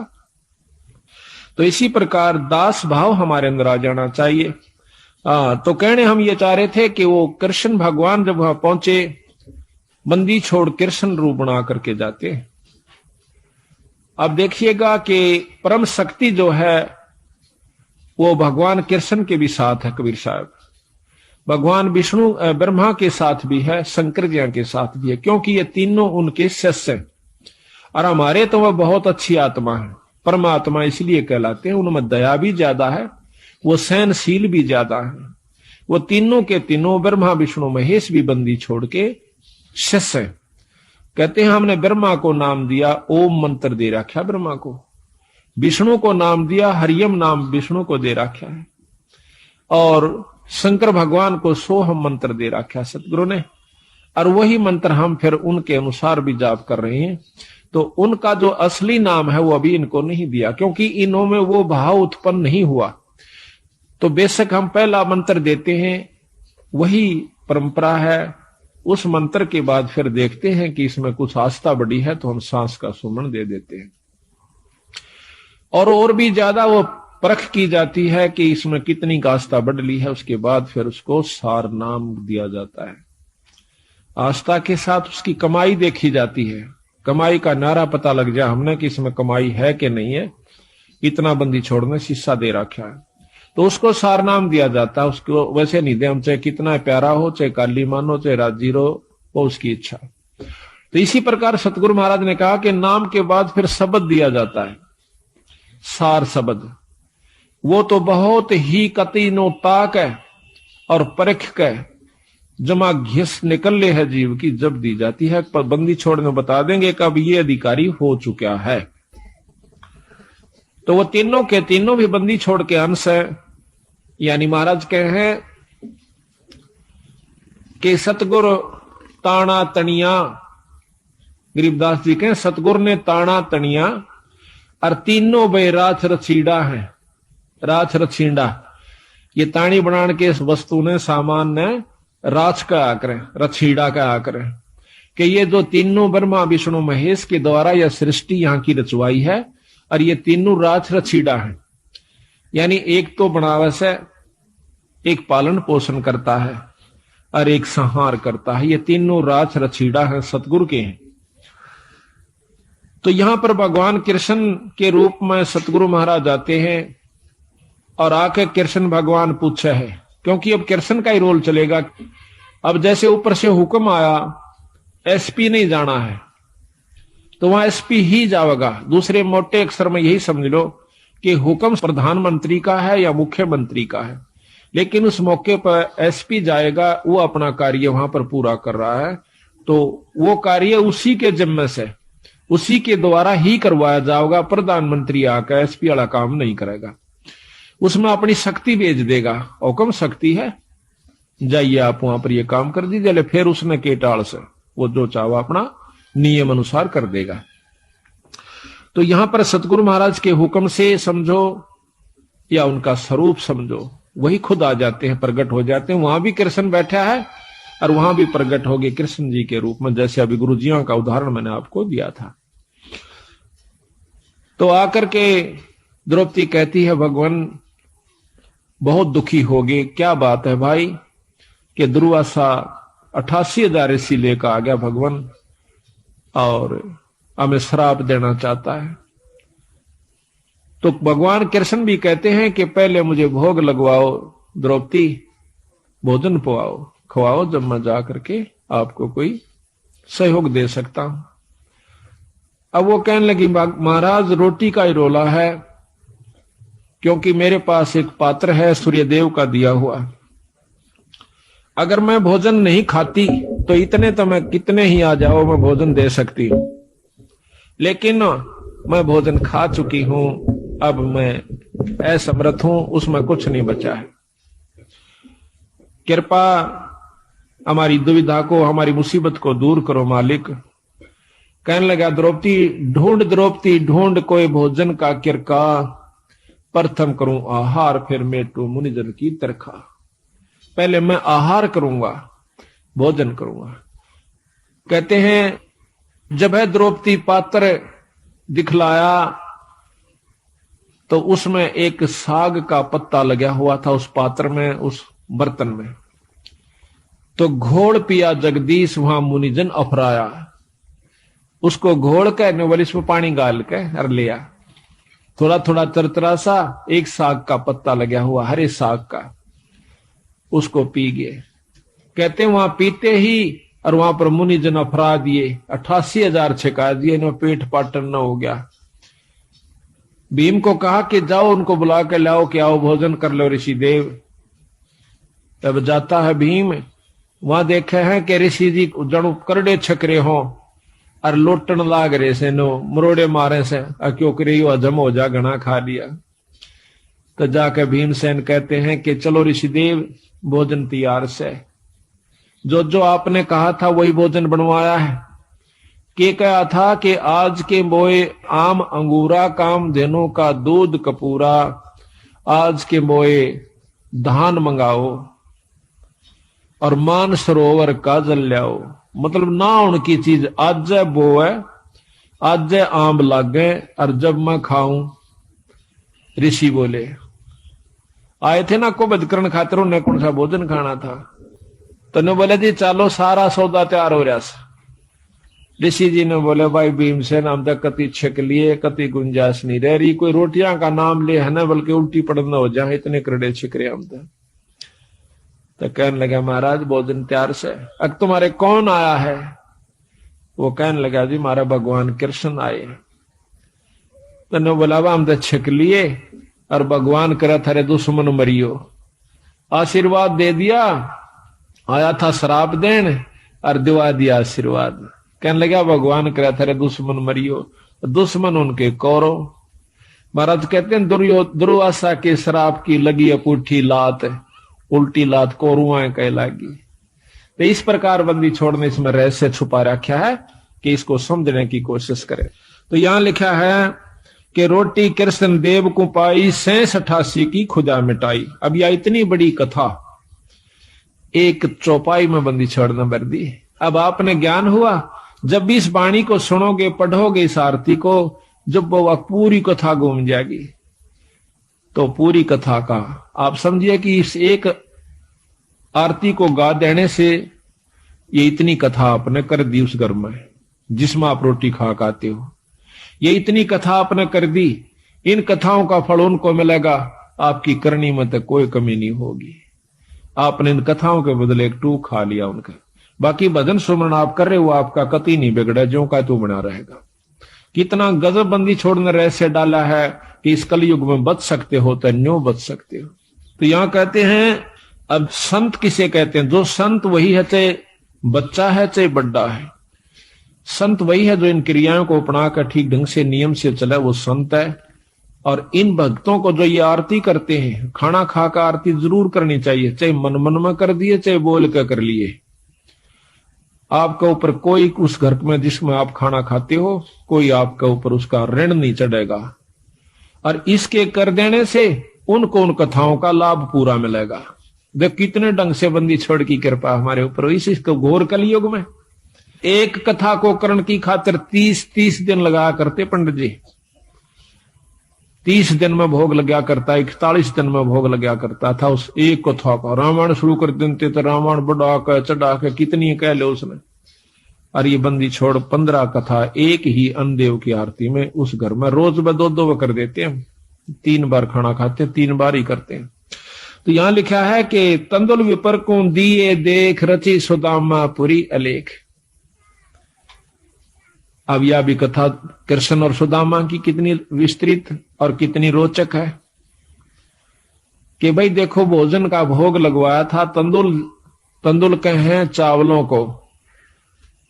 तो इसी प्रकार दास भाव हमारे अंदर आ जाना चाहिए। तो कहने हम ये चाह रहे थे कि वो कृष्ण भगवान जब वहां पहुंचे बंदी छोड़ कृष्ण रूप बना करके जाते हैं। अब देखिएगा कि परम शक्ति जो है वो भगवान कृष्ण के भी साथ है कबीर साहब, भगवान विष्णु ब्रह्मा के साथ भी है, शंकर जी के साथ भी है, क्योंकि ये तीनों उनके शिष्य हैं। और हमारे तो वह बहुत अच्छी आत्मा है, परमात्मा इसलिए कहलाते हैं, उनमें दया भी ज्यादा है, वो सहनशील भी ज्यादा है। वो तीनों के तीनों ब्रह्मा विष्णु महेश भी बंदी छोड़ के शिष्य हैं। कहते हैं हमने ब्रह्मा को नाम दिया, ओम मंत्र दे रखा ब्रह्मा को, विष्णु को नाम दिया हरियम नाम विष्णु को दे रखा है, और शंकर भगवान को सोहम मंत्र दे रखा है सतगुरु ने, और वही मंत्र हम फिर उनके अनुसार भी जाप कर रहे हैं। तो उनका जो असली नाम है वो अभी इनको नहीं दिया, क्योंकि इनों में वो भाव उत्पन्न नहीं हुआ। तो बेशक हम पहला मंत्र देते हैं, वही परंपरा है। उस मंत्र के बाद फिर देखते हैं कि इसमें कुछ आस्था बढ़ी है तो हम सांस का सुमन दे देते हैं, और भी ज्यादा वो परख की जाती है कि इसमें कितनी आस्था बढ़ ली है। उसके बाद फिर उसको सार नाम दिया जाता है। आस्था के साथ उसकी कमाई देखी जाती है, कमाई का नारा पता लग जाए हमने कि इसमें कमाई है कि नहीं है, इतना बंदी छोड़ने शीशा दे रखा है तो उसको सार नाम दिया जाता है। उसको वैसे नहीं दे हम, चाहे कितना प्यारा हो, चाहे काली मान हो, चाहे राजीर हो, वो उसकी इच्छा। तो इसी प्रकार सतगुरु महाराज ने कहा कि नाम के बाद फिर शब्द दिया जाता है, सार शब्द। वो तो बहुत ही कति नो ताक है और परख के जमा घिस निकल ले है जीव की, जब दी जाती है। पर बंदी छोड़ने बता देंगे कब ये अधिकारी हो चुका है। तो वो तीनों के तीनों भी बंदी छोड़ के अंश है। यानी महाराज कहे हैं कि सतगुरु ताना तनिया, गरीबदास जी कहें सतगुरु ने ताना तनिया, और तीनों बे राछ रछीड़ा है। राछ रछीड़ा ये ताणी बनाने के इस वस्तु ने, सामान ने राछ का आकर, रछीड़ा का आकर, कि ये जो तीनों ब्रह्मा विष्णु महेश के द्वारा यह सृष्टि यहां की रचवाई है, और ये तीनों राछ रछीड़ा है। यानी एक तो बनावस है, एक पालन पोषण करता है, और एक संहार करता है। ये तीनों राछ रछीड़ा है, सतगुरु के हैं। तो यहां पर भगवान कृष्ण के रूप में सतगुरु महाराज आते हैं, और आके कृष्ण भगवान पूछे है, क्योंकि अब कृष्ण का ही रोल चलेगा। अब जैसे ऊपर से हुक्म आया, एसपी नहीं जाना है तो वहां एसपी ही जाएगा। दूसरे मोटे अक्षर में यही समझ लो कि हुक्म प्रधानमंत्री का है या मुख्यमंत्री का है, लेकिन उस मौके पर एसपी जाएगा, वो अपना कार्य वहां पर पूरा कर रहा है। तो वो कार्य उसी के जिम्मे से, उसी के द्वारा ही करवाया जाएगा। प्रधानमंत्री आकर एसपी वाला काम नहीं करेगा, उसमें अपनी शक्ति भेज देगा। हुक्म शक्ति है, जाइए आप वहां पर ये काम कर दीजिए। फिर उसने केटाल से वो जो चाहो अपना नियम अनुसार कर देगा। तो यहां पर सतगुरु महाराज के हुक्म से समझो या उनका स्वरूप समझो, वही खुद आ जाते हैं, प्रकट हो जाते हैं। वहां भी कृष्ण बैठा है और वहां भी प्रकट हो गए कृष्ण जी के रूप में, जैसे अभी गुरु जियों का उदाहरण मैंने आपको दिया था। तो आकर के द्रौपदी कहती है भगवान बहुत दुखी हो गए। क्या बात है भाई? कि दुर्वासा 88,000 ऋषि लेकर आ गया भगवान, और हमें श्राप देना चाहता है। तो भगवान कृष्ण भी कहते हैं कि पहले मुझे भोग लगवाओ द्रौपदी, भोजन पवाओ, खवाओ, जब मैं जा करके आपको कोई सहयोग दे सकता हूं। अब वो कहने लगी महाराज रोटी का ही रोला है, क्योंकि मेरे पास एक पात्र है सूर्यदेव का दिया हुआ। अगर मैं भोजन नहीं खाती तो इतने तो मैं कितने ही आ जाओ मैं भोजन दे सकती हूं, लेकिन मैं भोजन खा चुकी हूं, अब मैं असमर्थ हूं, उसमें कुछ नहीं बचा है। कृपा हमारी दुविधा को, हमारी मुसीबत को दूर करो मालिक। कहने लगा द्रौपदी ढूंढ कोई भोजन का किरका, प्रथम करूं आहार फिर मेटू मुनिजन की तरखा। पहले मैं आहार करूंगा, भोजन करूंगा। कहते हैं जब है द्रौपदी पात्र दिखलाया तो उसमें एक साग का पत्ता लगा हुआ था उस पात्र में, उस बर्तन में। तो घोल पिया जगदीश वहां मुनिजन अफराया। उसको घोल के नोबलिस में पानी गाल के हर लिया। थोड़ा थोड़ा तरतरा सा एक साग का पत्ता लगा हुआ, हरे साग का, उसको पी गए। कहते वहां पीते ही और वहां पर मुनिजन अफरा दिए, 88,000 छिका दिए, इन्हें पेट पाटन न हो गया। भीम को कहा कि जाओ उनको बुला के लाओ कि आओ भोजन कर लो ऋषि देव। तब जाता है भीम, वहां देखे हैं कि ऋषि जी जड़ू करड़े छकरे हो और लोटन लाग रहे से, नो मरोड़े मारे से, क्यों करे हजम हो जा, घना खा लिया। तो जाके भीमसेन कहते हैं कि चलो ऋषि देव भोजन तैयार से, जो जो आपने कहा था वही भोजन बनवाया है। के कहा था कि आज के बोए आम अंगूरा, काम धेनु का दूध कपूरा, आज के बोए धान मंगाओ और मान सरोवर का जल लाओ। मतलब ना उनकी चीज आज बो है, आज आम लागे और जब मैं खाऊं। ऋषि बोले आए थे ना को बदकरण खातिर, उन्हें कौन सा भोजन खाना था। तो ने बोले जी चलो सारा सौदा तैयार हो रहा। ऋषि जी ने बोले भाई भीमसेन, हम तक कति छक लिए, कति गुंजाइश नहीं रह रही, कोई रोटियां का नाम ले है ना, बल्कि उल्टी पड़ना हो जाए, इतने करड़े छिक रहे हम तो कहने लगा महाराज भोजन तैयार से। अब तुम्हारे कौन आया है? वो कहने लगा जी हमारा भगवान कृष्ण आए। तो ने बोला हम तो छिक लिए और भगवान करे थारे दुश्मन मरियो। आशीर्वाद दे दिया, आया था शराब देन और दिवा दिया आशीर्वाद। कहने लगा भगवान करे थारे दुश्मन मरियो, दुश्मन उनके कौरव। महाराज कहते हैं दुर्वासा के शराब की लगी अपूठी लात, उल्टी लात कौरुआं कह लागी। तो इस प्रकार बंदी छोड़ने इसमें रहस्य छुपा रखा है कि इसको समझने की कोशिश करें। तो यहां लिखा है कि रोटी कृष्ण देव को पाई, 86 की खुदा मिटाई। अब यह इतनी बड़ी कथा एक चौपाई में बंदी छोड़ना भर दी। अब आपने ज्ञान हुआ, जब भी इस वाणी को सुनोगे, पढ़ोगे इस आरती को, जब वो पूरी कथा घूम जाएगी, तो पूरी कथा का आप समझिए कि इस एक आरती को गा देने से ये इतनी कथा आपने कर दी उस घर में जिसमें आप रोटी खा खाते हो। ये इतनी कथा आपने कर दी, इन कथाओं का फल उनको मिलेगा, आपकी करनी में तो कोई कमी नहीं होगी। आपने इन कथाओं के बदले एक टूक खा लिया उनका। बाकी भजन सुमरण आप कर रहे हो, आपका कति नहीं बिगड़ा, जो का तू बना रहेगा। कितना गजब बंदी छोड़ने रहस्य डाला है कि इस कलयुग में बच सकते हो तो न्यों बच सकते हो। तो यहां कहते हैं, अब संत किसे कहते हैं? जो संत वही है, चाहे बच्चा है चाहे बड्डा है। संत वही है जो इन क्रियाओं को अपनाकर ठीक ढंग से नियम से चले, वो संत है। और इन भक्तों को जो ये आरती करते हैं, खाना खाकर आरती जरूर करनी चाहिए, चाहे मन मन में कर दिए चाहे बोल कर लिए। आपके ऊपर कोई उस घर में जिसमें आप खाना खाते हो, कोई आपके ऊपर उसका ऋण नहीं चढ़ेगा। और इसके कर देने से उनको उन कथाओं का लाभ पूरा मिलेगा। देख कितने ढंग से बंदी छोड़ की कृपा हमारे ऊपर इसको घोर कलयुग में। एक कथा को करण की खातिर 30 दिन लगा करते पंडित जी। 30 दिन में भोग लगा करता, 41 दिन में भोग लगा करता था उस एक कथा का। रामायण शुरू कर देते तो रामायण बढ़ा कर चढ़ा कर कितनी कह लो उसने। और ये बंदी छोड़ 15 कथा एक ही अन्नदेव की आरती में उस घर में रोज में 2 कर देते हैं। 3 बार खाना खाते, 3 बार ही करते हैं। तो यहां लिखा है कि तंदुल विपर को दिए देख, रची सुदामा पुरी अलेख। अब यह भी कथा कृष्ण और सुदामा की कितनी विस्तृत और कितनी रोचक है कि भाई देखो, भोजन का भोग लगवाया था तंदुल कहें चावलों को।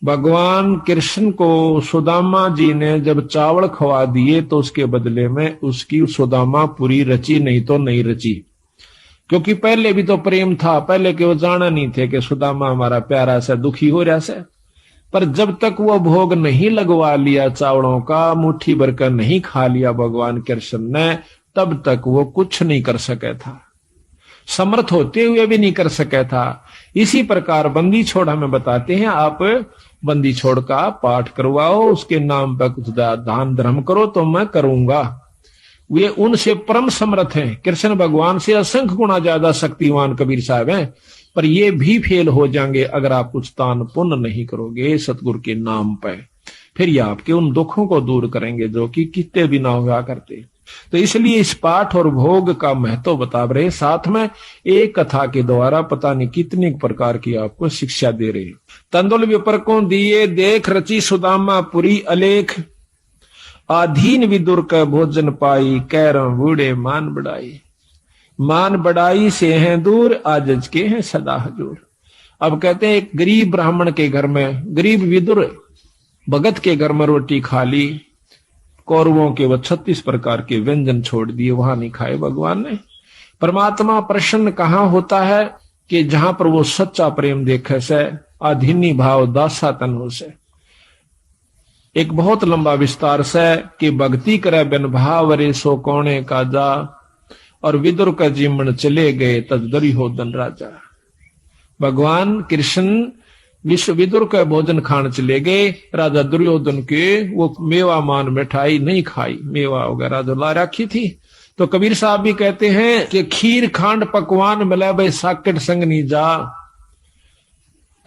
भगवान कृष्ण को सुदामा जी ने जब चावल खवा दिए तो उसके बदले में उसकी सुदामा पूरी रची, नहीं तो नहीं रची। क्योंकि पहले भी तो प्रेम था, पहले के वो जाना नहीं थे कि सुदामा हमारा प्यारा से दुखी हो रहा से। पर जब तक वो भोग नहीं लगवा लिया चावलों का, मुट्ठी भर कर नहीं खा लिया भगवान कृष्ण ने, तब तक वो कुछ नहीं कर सके था, समर्थ होते हुए भी नहीं कर सके था। इसी प्रकार बंदी छोड़ हमें बताते हैं, आप बंदी छोड़ का पाठ करवाओ, उसके नाम पर कुछ दान धर्म करो तो मैं करूंगा। वे उनसे परम समर्थ हैं, कृष्ण भगवान से असंख्य गुना ज्यादा शक्तिवान कबीर साहब हैं। पर ये भी फेल हो जाएंगे अगर आप कुछ दान पुण्य नहीं करोगे सतगुरु के नाम पे। फिर ये आपके उन दुखों को दूर करेंगे जो कि कितने भी ना हुआ करते। तो इसलिए इस पाठ और भोग का महत्व बता रहे, साथ में एक कथा के द्वारा पता नहीं कितनी प्रकार की आपको शिक्षा दे रहे। तंदुल विपर को दिए देख रची सुदामा पुरी अलेख, आधीन विदुर का भोजन पाई कैर बूढ़े मान बढ़ाई। मान बढ़ाई से हैं दूर आजज के हैं सदा हजूर। अब कहते हैं एक गरीब ब्राह्मण के घर में, गरीब विदुर भगत के घर में रोटी खा ली, कौरवों के वो 36 प्रकार के व्यंजन छोड़ दिए, वहां नहीं खाए भगवान ने। परमात्मा प्रसन्न कहां होता है कि जहां पर वो सच्चा प्रेम देखे से, आधीनी भाव दासा तन हो से। एक बहुत लंबा विस्तार से कि भक्ति करे बिन भाव रे सो कौने का जा, और विदुर का जीवन चले गए तजदरी हो धन राजा। भगवान कृष्ण विश्व विदुर का भोजन खान चले गए, राजा दुर्योधन के वो मेवा मान मिठाई नहीं खाई, मेवा वगैरह जो ला रखी थी। तो कबीर साहब भी कहते हैं कि खीर खांड पकवान मिला भाई साकेट संग नी जा,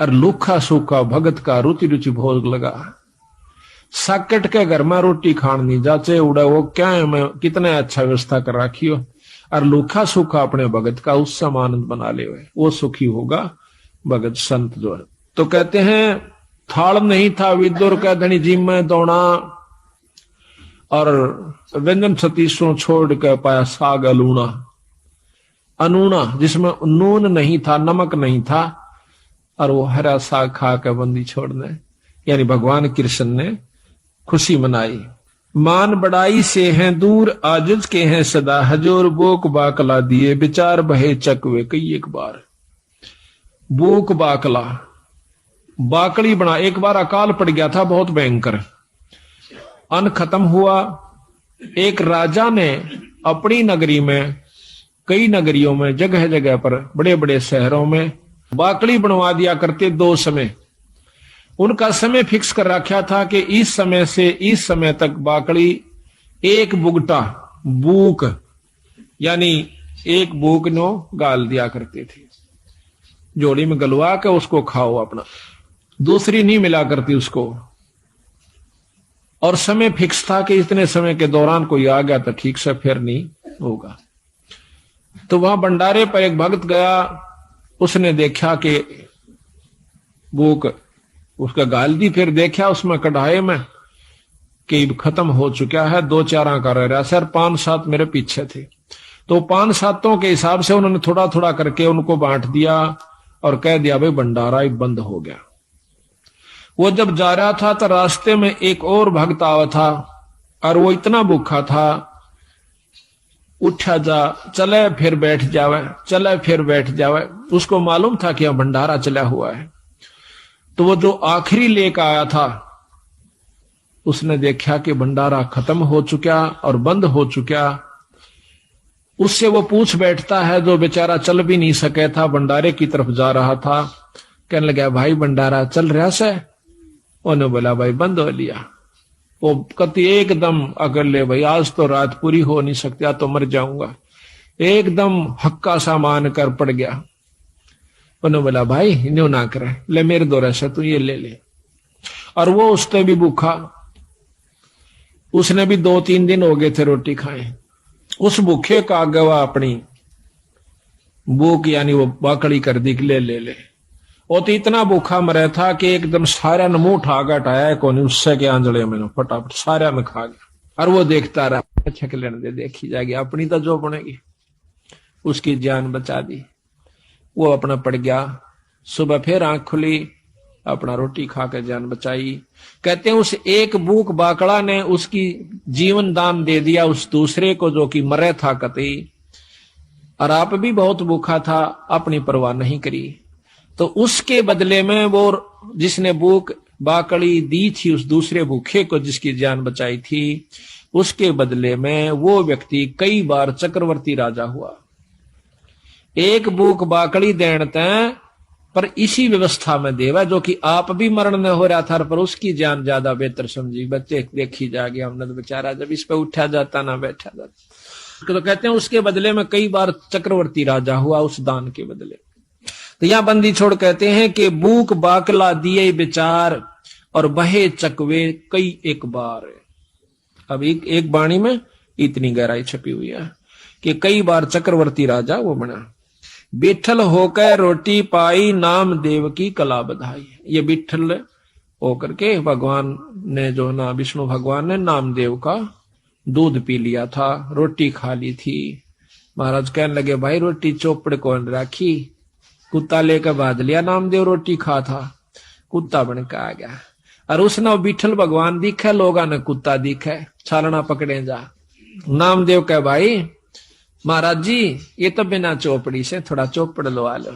और लूखा सूखा भगत का रुचि रुचि भोग लगा। साकेट के घर में रोटी खान नहीं जाचे उड़ा, वो क्या है मैं कितने अच्छा व्यवस्था कर रखी हो, और लूखा सूखा अपने भगत का उससे आनंद बना ले, वो सुखी होगा भगत संत जो है। तो कहते हैं थाल नहीं था विदुर का धनी जी में दौड़ा, और व्यंजन 36 छोड़ के पाया साग अलूना, अनूना जिसमें नून नहीं था नमक नहीं था, और वो हरा साग खा के बंदी छोड़ने, यानी भगवान कृष्ण ने खुशी मनाई। मान बढ़ाई से हैं दूर आजिज के हैं सदा हजूर, बोक बाकला दिए विचार बहे चकवे कई एक बार। बोक बाकला बाकड़ी बना, एक बार अकाल पड़ गया था बहुत भयंकर, अन्न खत्म हुआ। एक राजा ने अपनी नगरी में, कई नगरियों में, जगह जगह पर बड़े बड़े शहरों में बाकड़ी बनवा दिया करते दो समय। उनका समय फिक्स कर रखा था कि इस समय से इस समय तक बाकड़ी एक बुगटा बूक, यानी एक बूक नो गाल दिया करते थे, जोड़ी में गलवा के उसको खाओ अपना, दूसरी नहीं मिला करती उसको। और समय फिक्स था कि इतने समय के दौरान कोई आ गया तो ठीक से फिर नहीं होगा। तो वहां भंडारे पर एक भक्त गया, उसने देखा कि भूख उसका गाल दी, फिर देखा उसमें कढ़ाई में कि खत्म हो चुका है, 2-4 का रह रहा सर, 5-7 मेरे पीछे थे। तो 5-7 के हिसाब से उन्होंने थोड़ा थोड़ा करके उनको बांट दिया और कह दिया भाई भंडारा ही बंद हो गया। वो जब जा रहा था तो रास्ते में एक और भक्त आवा था, और वो इतना भूखा था, उठा जा चले फिर बैठ जावे, चले फिर बैठ जावे। उसको मालूम था कि यह भंडारा चला हुआ है। तो वो जो आखिरी लेकर आया था, उसने देखा कि भंडारा खत्म हो चुका और बंद हो चुका। उससे वो पूछ बैठता है, जो बेचारा चल भी नहीं सके था, भंडारे की तरफ जा रहा था, कहने लगा भाई भंडारा चल रहा से? उन्होंने बोला भाई बंद हो लिया। वो कति एकदम अगर ले भाई आज तो रात पूरी हो नहीं सकती, तो मर जाऊंगा, एकदम हक्का सा मान कर पड़ गया। उन्होंने बोला भाई न्यू ना करे, ले मेरे दौरे से तू ये ले ले। और वो उसने भी भूखा, उसने भी 2-3 दिन हो गए थे रोटी खाए। उस भूखे का गवा अपनी भूख यानी वो बाकड़ी कर दी, ले ले ले। वो तो इतना भूखा मरे था कि एकदम सारा ने मुंह उठा गटाया कौन, उससे के आंजड़े में फटाफट सारा में खा गया। और वो देखता रहा, अच्छा के लेने दे, देखी जाएगी अपनी तो जो बनेगी। उसकी जान बचा दी, वो अपना पड़ गया। सुबह फिर आंख खुली, अपना रोटी खा के जान बचाई। कहते हैं उस एक भूख बाकड़ा ने उसकी जीवन दान दे दिया उस दूसरे को जो कि मरे था कतई, और आप भी बहुत भूखा था, अपनी परवाह नहीं करी। तो उसके बदले में वो जिसने भूख बाकड़ी दी थी उस दूसरे भूखे को, जिसकी जान बचाई थी, उसके बदले में वो व्यक्ति कई बार चक्रवर्ती राजा हुआ। एक भूख बाकड़ी देने तय पर इसी व्यवस्था में देवा, जो कि आप भी मरण न हो रहा था, पर उसकी जान ज्यादा बेहतर समझी। बच्चे देखी जाएगी, हमने तो बेचारा जब इस पे उठा जाता ना बैठा जाता। तो कहते हैं उसके बदले में कई बार चक्रवर्ती राजा हुआ उस दान के बदले। तो यहां बंदी छोड़ कहते हैं कि बूक बाकला दिए विचार और बहे चकवे कई एक बार। अब एक बाणी में इतनी गहराई छपी हुई है कि कई बार चक्रवर्ती राजा वो बना। बिठल होकर रोटी पाई नाम देव की कला बधाई। ये बिठल होकर के भगवान ने जो ना विष्णु भगवान ने नामदेव का दूध पी लिया था, रोटी खा ली थी। महाराज कहने लगे भाई रोटी चौपड़ कौन राखी, कुत्ता लेकर बांध लिया, नामदेव रोटी खा था, कुत्ता बन के आ गया। और उसने बिठल भगवान दिखे, लोगा ने कुत्ता दिखे, छालना पकड़े जा। नामदेव कह भाई महाराज जी ये तो बिना चौपड़ी से थोड़ा चौपड़ लवा लो,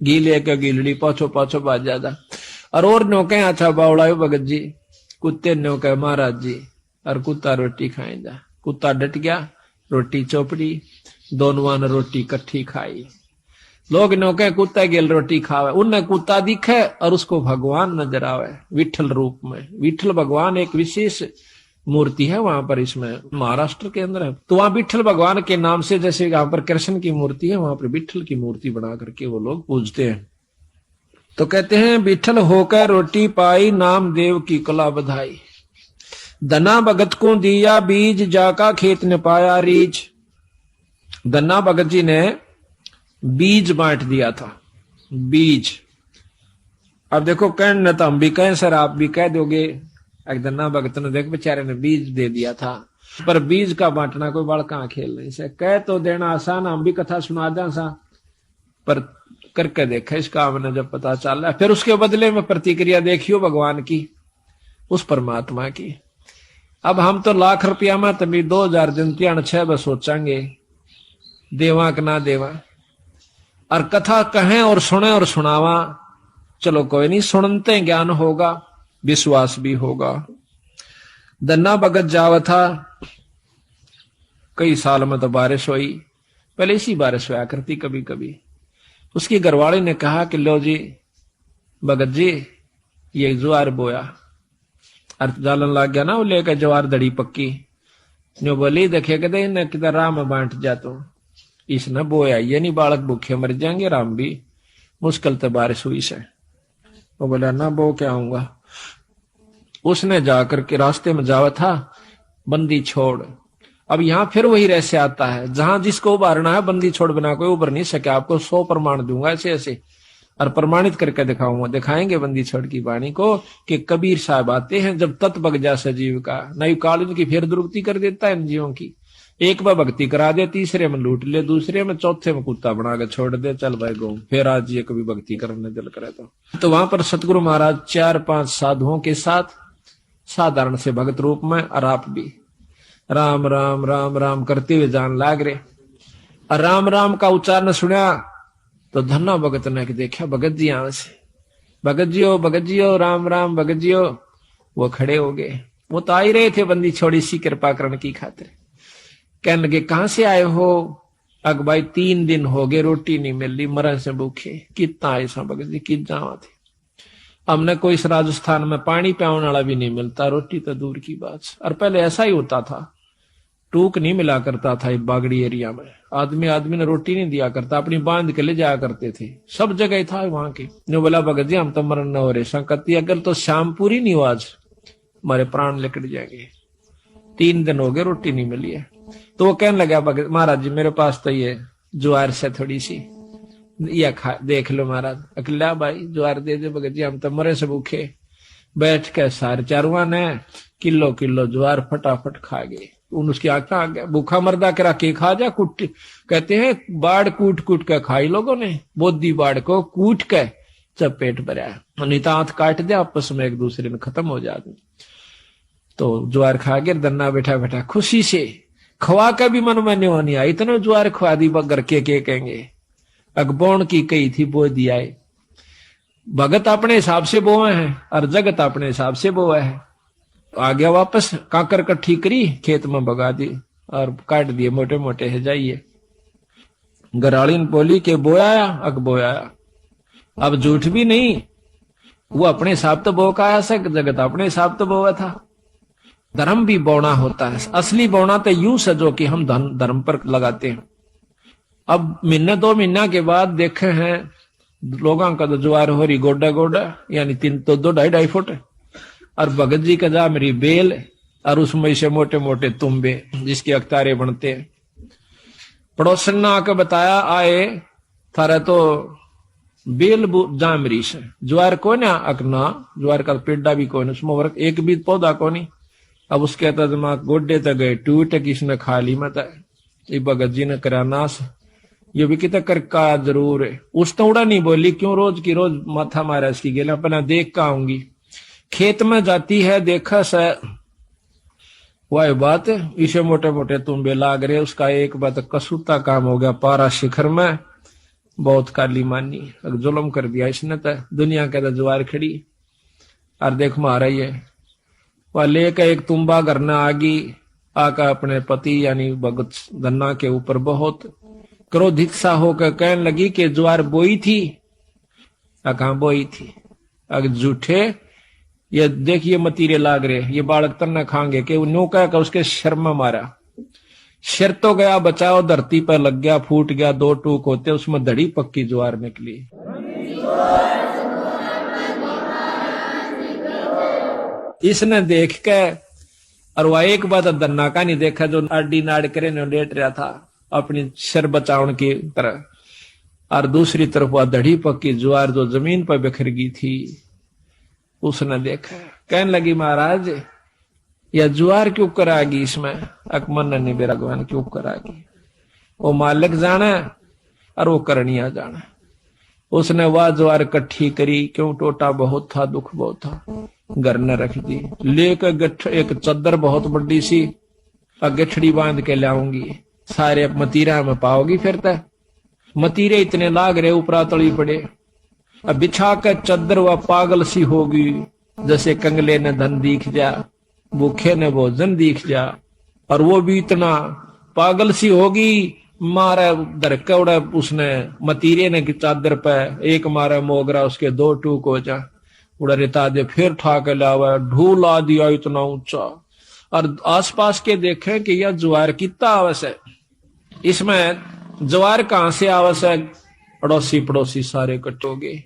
घी लेकर गिलड़ी पाछो पाछो बाज जा। और नो कहे अच्छा बावड़ा भगत जी, कुत्ते नो कहे महाराज जी, और कुत्ता रोटी खाए जा। कुत्ता डट गया, रोटी चौपड़ी, दोनों ने रोटी कट्ठी खाई। लोग नो कहे कुत्ता गेल रोटी खावे, उनने कुत्ता दिखे और उसको भगवान नजर आवे विठल रूप में। विठल भगवान एक विशेष मूर्ति है वहां पर, इसमें महाराष्ट्र के अंदर है। तो वहां विठल भगवान के नाम से जैसे यहाँ पर कृष्ण की मूर्ति है, वहां पर विठल की मूर्ति बना करके वो लोग पूजते हैं। तो कहते हैं विठल होकर रोटी पाई नाम देव की कला बधाई। धना भगत को दिया बीज जाका खेत ने पाया रीछ। धना भगत जी ने बीज बांट दिया था, बीज। अब देखो कहने तो हम भी कहें सर, आप भी कह दोगे एक धना भगत ने देख बेचारे ने बीज दे दिया था, पर बीज का बांटना कोई बड़ कहां खेल नहीं से। कह तो देना आसान, हम भी कथा सुना दें सा, पर करके देखा इस काम ने जब पता चल रहा, फिर उसके बदले में प्रतिक्रिया देखियो भगवान की, उस परमात्मा की। अब हम तो लाख रुपया में तभी 2000 दिन 6 बस सोचांगे देवा कि ना देवा, और कथा कहें और सुने और सुनावा, चलो कोई नहीं, सुनते ज्ञान होगा, विश्वास भी होगा। धन्ना भगत जावा था, कई साल में तो बारिश हुई, पहले इसी बारिश हुआ करती कभी कभी। उसकी घरवाली ने कहा कि लो जी भगत जी ये ज्वार बोया, और जालन लग गया ना, वो लेकर ज्वार दड़ी पक्की, जो बोली देखे कहते इन्हें किधर राम बांट जा, तो इसने बोया, ये नहीं बालक भूखे मर जाएंगे, राम भी मुश्किल तो बारिश हुई से। वो बोला ना बो क्या आऊंगा। उसने जाकर के रास्ते में जावा था, बंदी छोड़। अब यहां फिर वही रहस्य आता है, जहां जिसको उबारना है बंदी छोड़ बिना कोई उबर नहीं सके। आपको 100 प्रमाण दूंगा ऐसे ऐसे, और प्रमाणित करके दिखाऊंगा, दिखाएंगे बंदी छोड़ की वाणी को कि कबीर साहब आते हैं जब तत् बग जा सजीव का, नई काल इनकी फिर दुरुक्ति कर देता है इन जीवों की। एक बार भक्ति करा दे, तीसरे में लूट ले, दूसरे में, चौथे में कुत्ता बना के छोड़ दे, चल भाई गो, फिर आज ये कभी भक्ति करने दिल करे तो वहां पर सतगुरु महाराज 4-5 साधुओं के साथ साधारण से भगत रूप में, और आप भी राम राम राम राम करते हुए जान लाग रहे। और राम राम का उच्चारण सुना तो धन्ना भगत ने देखा भगत जी यहां से, भगत जी हो राम राम भगत जी हो। वो खड़े हो गए, वो तो आ ही रहे थे बंदी छोड़ी सी कृपा करण की खातिर। कहने लगे कहां से आए हो? अग भाई 3 दिन हो गए रोटी नहीं मिल रही, मरण से भूखे। कितना आए सा भगत जी, कित जावा थे। हमने कोई इस राजस्थान में पानी पियाने वाला भी नहीं मिलता, रोटी तो दूर की बात। और पहले ऐसा ही होता था, टूक नहीं मिला करता था बागड़ी एरिया में, आदमी ने रोटी नहीं दिया करता, अपनी बांध के ले जाया करते थे, सब जगह था वहां के। जो बोला भगत जी हम तो मरण न हो रहे, संकती अगर तो शाम पूरी नहीं हो आज, हमारे प्राण लिकट जाएंगे। 3 दिन हो गए रोटी नहीं मिली है। तो वो कहने लगा भगत महाराज जी मेरे पास तो ये ज्वार से थोड़ी सी या खा देख लो महाराज। अकेला भाई ज्वार दे दे भगत जी, हम तो मरे से भूखे। बैठ के सारे चारुआ ने किलो ज्वार फटाफट खा गए। उसकी आंखें आ गया, भूखा मर्दा करा के खा जा कुट। कहते हैं बाढ़ कूट कूट के खाई लोगों ने, बोधी बाढ़ को कूट के जब पेट भरा, नहीं तो हाथ काट दे आपस में एक दूसरे में खत्म हो जाते। तो ज्वार खा के दन्ना बैठा बैठा खुशी से खवा का भी मन में नहीं आई, इतना ज्वार खवा दी बगर के कहेंगे। अगबोण की कही थी बो दिया है। भगत अपने हिसाब से बोए हैं और जगत अपने हिसाब से बोए है। आ गया वापस, काकर कट्ठी करी, खेत में भगा दी और काट दिए मोटे मोटे है जाइए। गराड़ी बोली के बोया अग बोया। अब झूठ भी नहीं, वो अपने हिसाब तो बो का आया से, जगत अपने हिसाब तो बोया था। धर्म भी बोना होता है, असली बोना तो यूं से जो कि हम धर्म पर लगाते हैं। अब 1-2 महीना के बाद देखे हैं लोगों का तो ज्वार हो रही गोडा गोडा, यानी 3 तो 2-2.5 फुट, और भगत जी का जा मेरी बेल, और उसमें से मोटे मोटे तुम्बे जिसके अख्तारे बनते हैं। पड़ोसन ने आकर बताया, आए थारा तो बेल जामरी से ज्वार को ना अकना, ज्वार का पेड़ा भी कौन, उसमें वर्क एक भी पौधा को नहीं। अब उसके तजमा गोड्डे तक गए टूट, किसने खा ली मत, ये भगत जी ने करा नाश। ये भी कितना कर का जरूर है, उस तो उड़ा नहीं बोली, क्यों रोज की रोज माथा मारा इसकी गेला, अपना देख का आऊंगी। खेत में जाती है, देखा सा वह बात, इसे मोटे मोटे तुम्बे लाग रहे, उसका एक बात कसूता काम हो गया, पारा शिखर में बहुत काली मानी, जुल्म कर दिया इसने, तो दुनिया के तो ज्वार खड़ी। और देख मारा ये वह लेकर एक तुम्बा करना आगी, आका अपने पति यानी भगत धन्ना के ऊपर बहुत क्रोधित सा होकर कहने लगी कि ज्वार बोई थी, कहां बोई थी, अगर झूठे ये देखिए मतीरे लाग रहे, ये बालक तन्ना खाएंगे कि न्यू कह उसके शर्म मारा, सिर तो गया बचाओ, धरती पर लग गया, फूट गया, 2 टूक होते, उसमें धड़ी पक्की ज्वार निकली। इसने देख के, और वह एक बात धन्ना का नहीं देखा, जो आडी नाड़ करे ने लेट रहा था अपनी सिर बचावन की तरह, और दूसरी तरफ वह धड़ी पक्की ज्वार जो जमीन पर बिखर गई थी, उसने देखा, कहने लगी महाराज यह ज्वार क्यों करागी, इसमें अकमन ने मेरा भगवान क्यों करागी, वो मालिक जाना और वो करनिया जाना। उसने वह ज्वार इकट्ठी करी, क्यों टोटा बहुत था, दुख बहुत था, घर ने रख दी, लेकर एक चद्दर बहुत बड़ी सी गठड़ी बांध के लाऊंगी, सारे मतीरा में पाओगी, फिर तक मतीरे इतने लाग रहे ऊपरा तली पड़े, अब बिछा कर चद्दर वह पागल सी होगी, जैसे कंगले ने धन दिख जा, भूखे ने भोजन दिख जा, और वो भी इतना पागल सी होगी, मारा धरका उड़ा उसने मतीरे ने की चादर पे, एक मारा मोगरा उसके 2 टूक हो जा, उड़ा रेता दे, फिर ठाक लावा, ढूला दिया इतना ऊंचा, और आसपास के देखे कि यह ज्वार कितना आवश्यक, इसमें ज्वार कहां से आवश्यक, अड़ोसी पड़ोसी सारे इकट्ठे हो गए,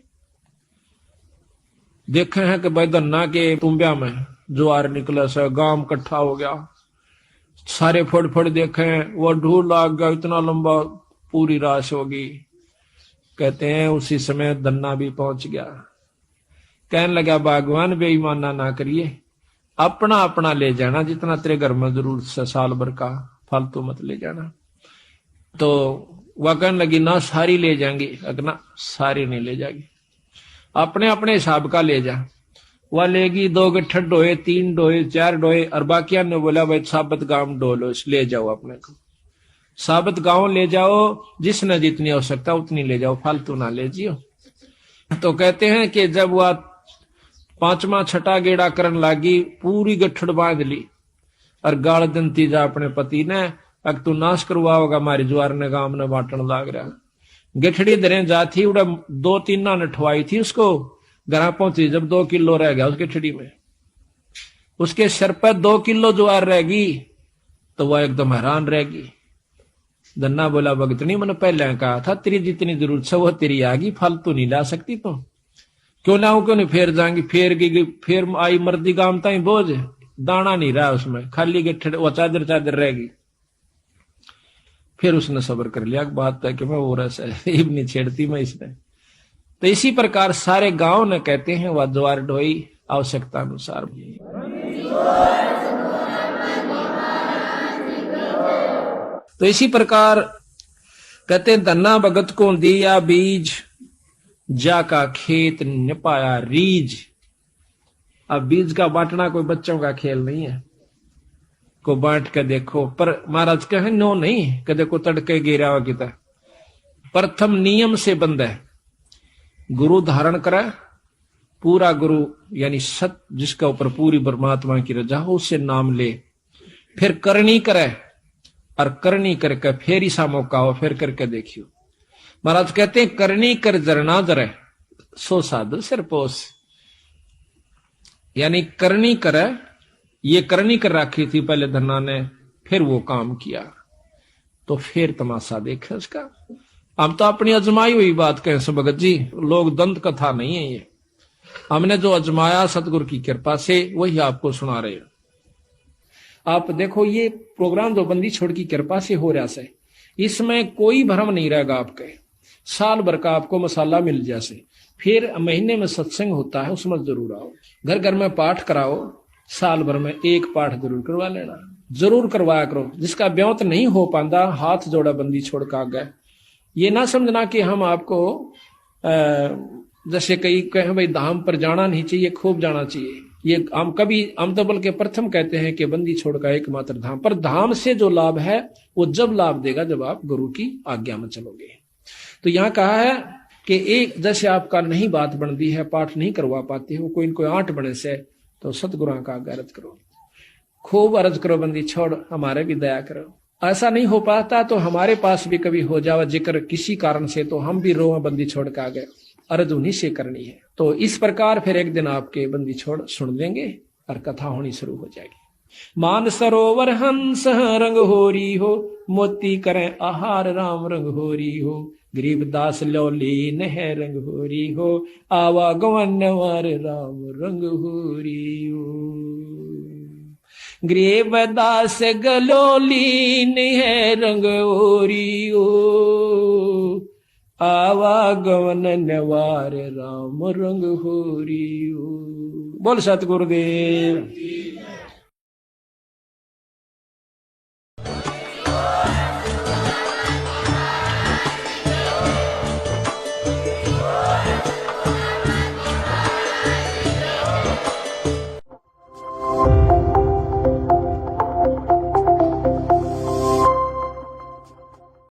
देखे हैं कि भाई धन्ना के तुम्बिया में ज्वार निकला से, गांव इकट्ठा हो गया, सारे फड़ फड़ देखे, वो ढूल लाग गया, इतना लंबा पूरी राश होगी। कहते हैं उसी समय धन्ना भी पहुंच गया, कहने लगा भगवान बेईमाना ना करिए, अपना अपना ले जाना, जितना तेरे घर में जरूरत से साल भर का, फालतू मत ले जाना। तो वह कहने लगी ना सारी ले जाएंगी, अगना सारी नहीं ले जाएगी, अपने अपने हिसाब का ले जा। वह लेगी 2 गट्ठे डोए, 3 डोए, 4 डोए, और बाकिया ने बोला भाई साबत गांव डोलो, ले जाओ अपने को, साबत गांव ले जाओ, जिसने जितनी आवश्यकता उतनी ले जाओ, फालतू ना ले जियो। तो कहते हैं कि जब वह 5वां 6ठा गेड़ा करन लागी, पूरी गठड़ बांध ली, और गाल दंती जा अपने पति ने, अग तू नाश करवाओगा हमारी ज्वार ने, गांव ने बांटन लाग रहा, गठड़ी दरे जाती, उड़ा 2-3 ना नठवाई थी उसको, घर पहुंची जब 2 किलो रह गया उस गठड़ी में, उसके सर पर 2 किलो ज्वार रहेगी, तो वह एकदम हैरान रहेगी। धन्ना बोला भगतनी मैंने पहले कहा था तेरी जितनी जरूरत है वो तेरी आगी, फालतू नहीं ला सकती तुम, क्यों लाऊं क्यों नहीं, फेर जाएंगी, फेर गई, फेर आई मर्दी गांव ताई बोझ, दाना नहीं रहा उसमें, खाली गठड़ वो चादर चादर रहेगी। फिर उसने सब्र कर लिया, बात है कि मैं वो रस नहीं छेड़ती मैं इसने। तो इसी प्रकार सारे गांव ने कहते हैं वह ज्वार ढोई आवश्यकता अनुसार। तो इसी प्रकार कहते धन्ना भगत को दिया बीज, जाका खेत न पाया रीज। अब बीज का बांटना कोई बच्चों का खेल नहीं है, को बांट के देखो, पर महाराज कहे नो नहीं, कदे को तड़के गिरा हुआ किता, प्रथम नियम से बंद है, गुरु धारण करे, पूरा गुरु यानी सत जिसका ऊपर पूरी परमात्मा की रजा हो उससे नाम ले, फिर करनी करे, और करनी करके फिर ऐसा मौका हो फिर करके देखियो। महाराज कहते हैं करनी कर जरना जरे, सो साधु सिर पोस, यानी करनी करे, ये करनी कर रखी थी पहले धन्ना ने, फिर वो काम किया, तो फिर तमाशा देखा उसका। हम तो अपनी अजमाई हुई बात कहें सो भगत जी, लोग दंत कथा नहीं है ये, हमने जो अजमाया सतगुरु की कृपा से वही आपको सुना रहे हैं। आप देखो ये प्रोग्राम जो बंदी छोड़ की कृपा से हो रहा है, इसमें कोई भ्रम नहीं रहेगा आपके। साल भर का आपको मसाला मिल जैसे, फिर महीने में सत्संग होता है, उसमें जरूर आओ, घर घर में पाठ कराओ, साल भर में एक पाठ जरूर करवा लेना, जरूर करवाया करो। जिसका ब्योत नहीं हो पाता हाथ जोड़ा बंदी छोड़ का गए। ये ना समझना कि हम आपको जैसे कई कहें भाई धाम पर जाना नहीं चाहिए, खूब जाना चाहिए। ये हम तो बल्कि प्रथम कहते हैं कि बंदी छोड़ का एकमात्र धाम, पर धाम से जो लाभ है वो जब लाभ देगा जब आप गुरु की आज्ञा में चलोगे। तो यहाँ कहा है कि एक जैसे आपका नहीं बात बनती है, पाठ नहीं करवा पाते हो, कोई इनको आंट बने से, तो सतगुरु का अर्ज करो, खूब अर्ज करो, बंदी छोड़ हमारे भी दया करो। ऐसा नहीं हो पाता तो हमारे पास भी कभी हो जावा जिक्र किसी कारण से, तो हम भी रोआ बंदी छोड़ के आ गए, अर्ज उन्हीं से करनी है। तो इस प्रकार फिर एक दिन आपके बंदी छोड़ सुन लेंगे और कथा होनी शुरू हो जाएगी। मान सरोवर हंस रंग होरी हो, मोती करें आहार राम रंग होरी हो, गरीबदास लौलीन है रंग होरी हो, आवा गवनवर राम रंग होरी हो। गरीबदास गलोलीन है रंग होरी हो, आवागमन नवार राम रंग होरी हो। बोल सतगुरुदेव।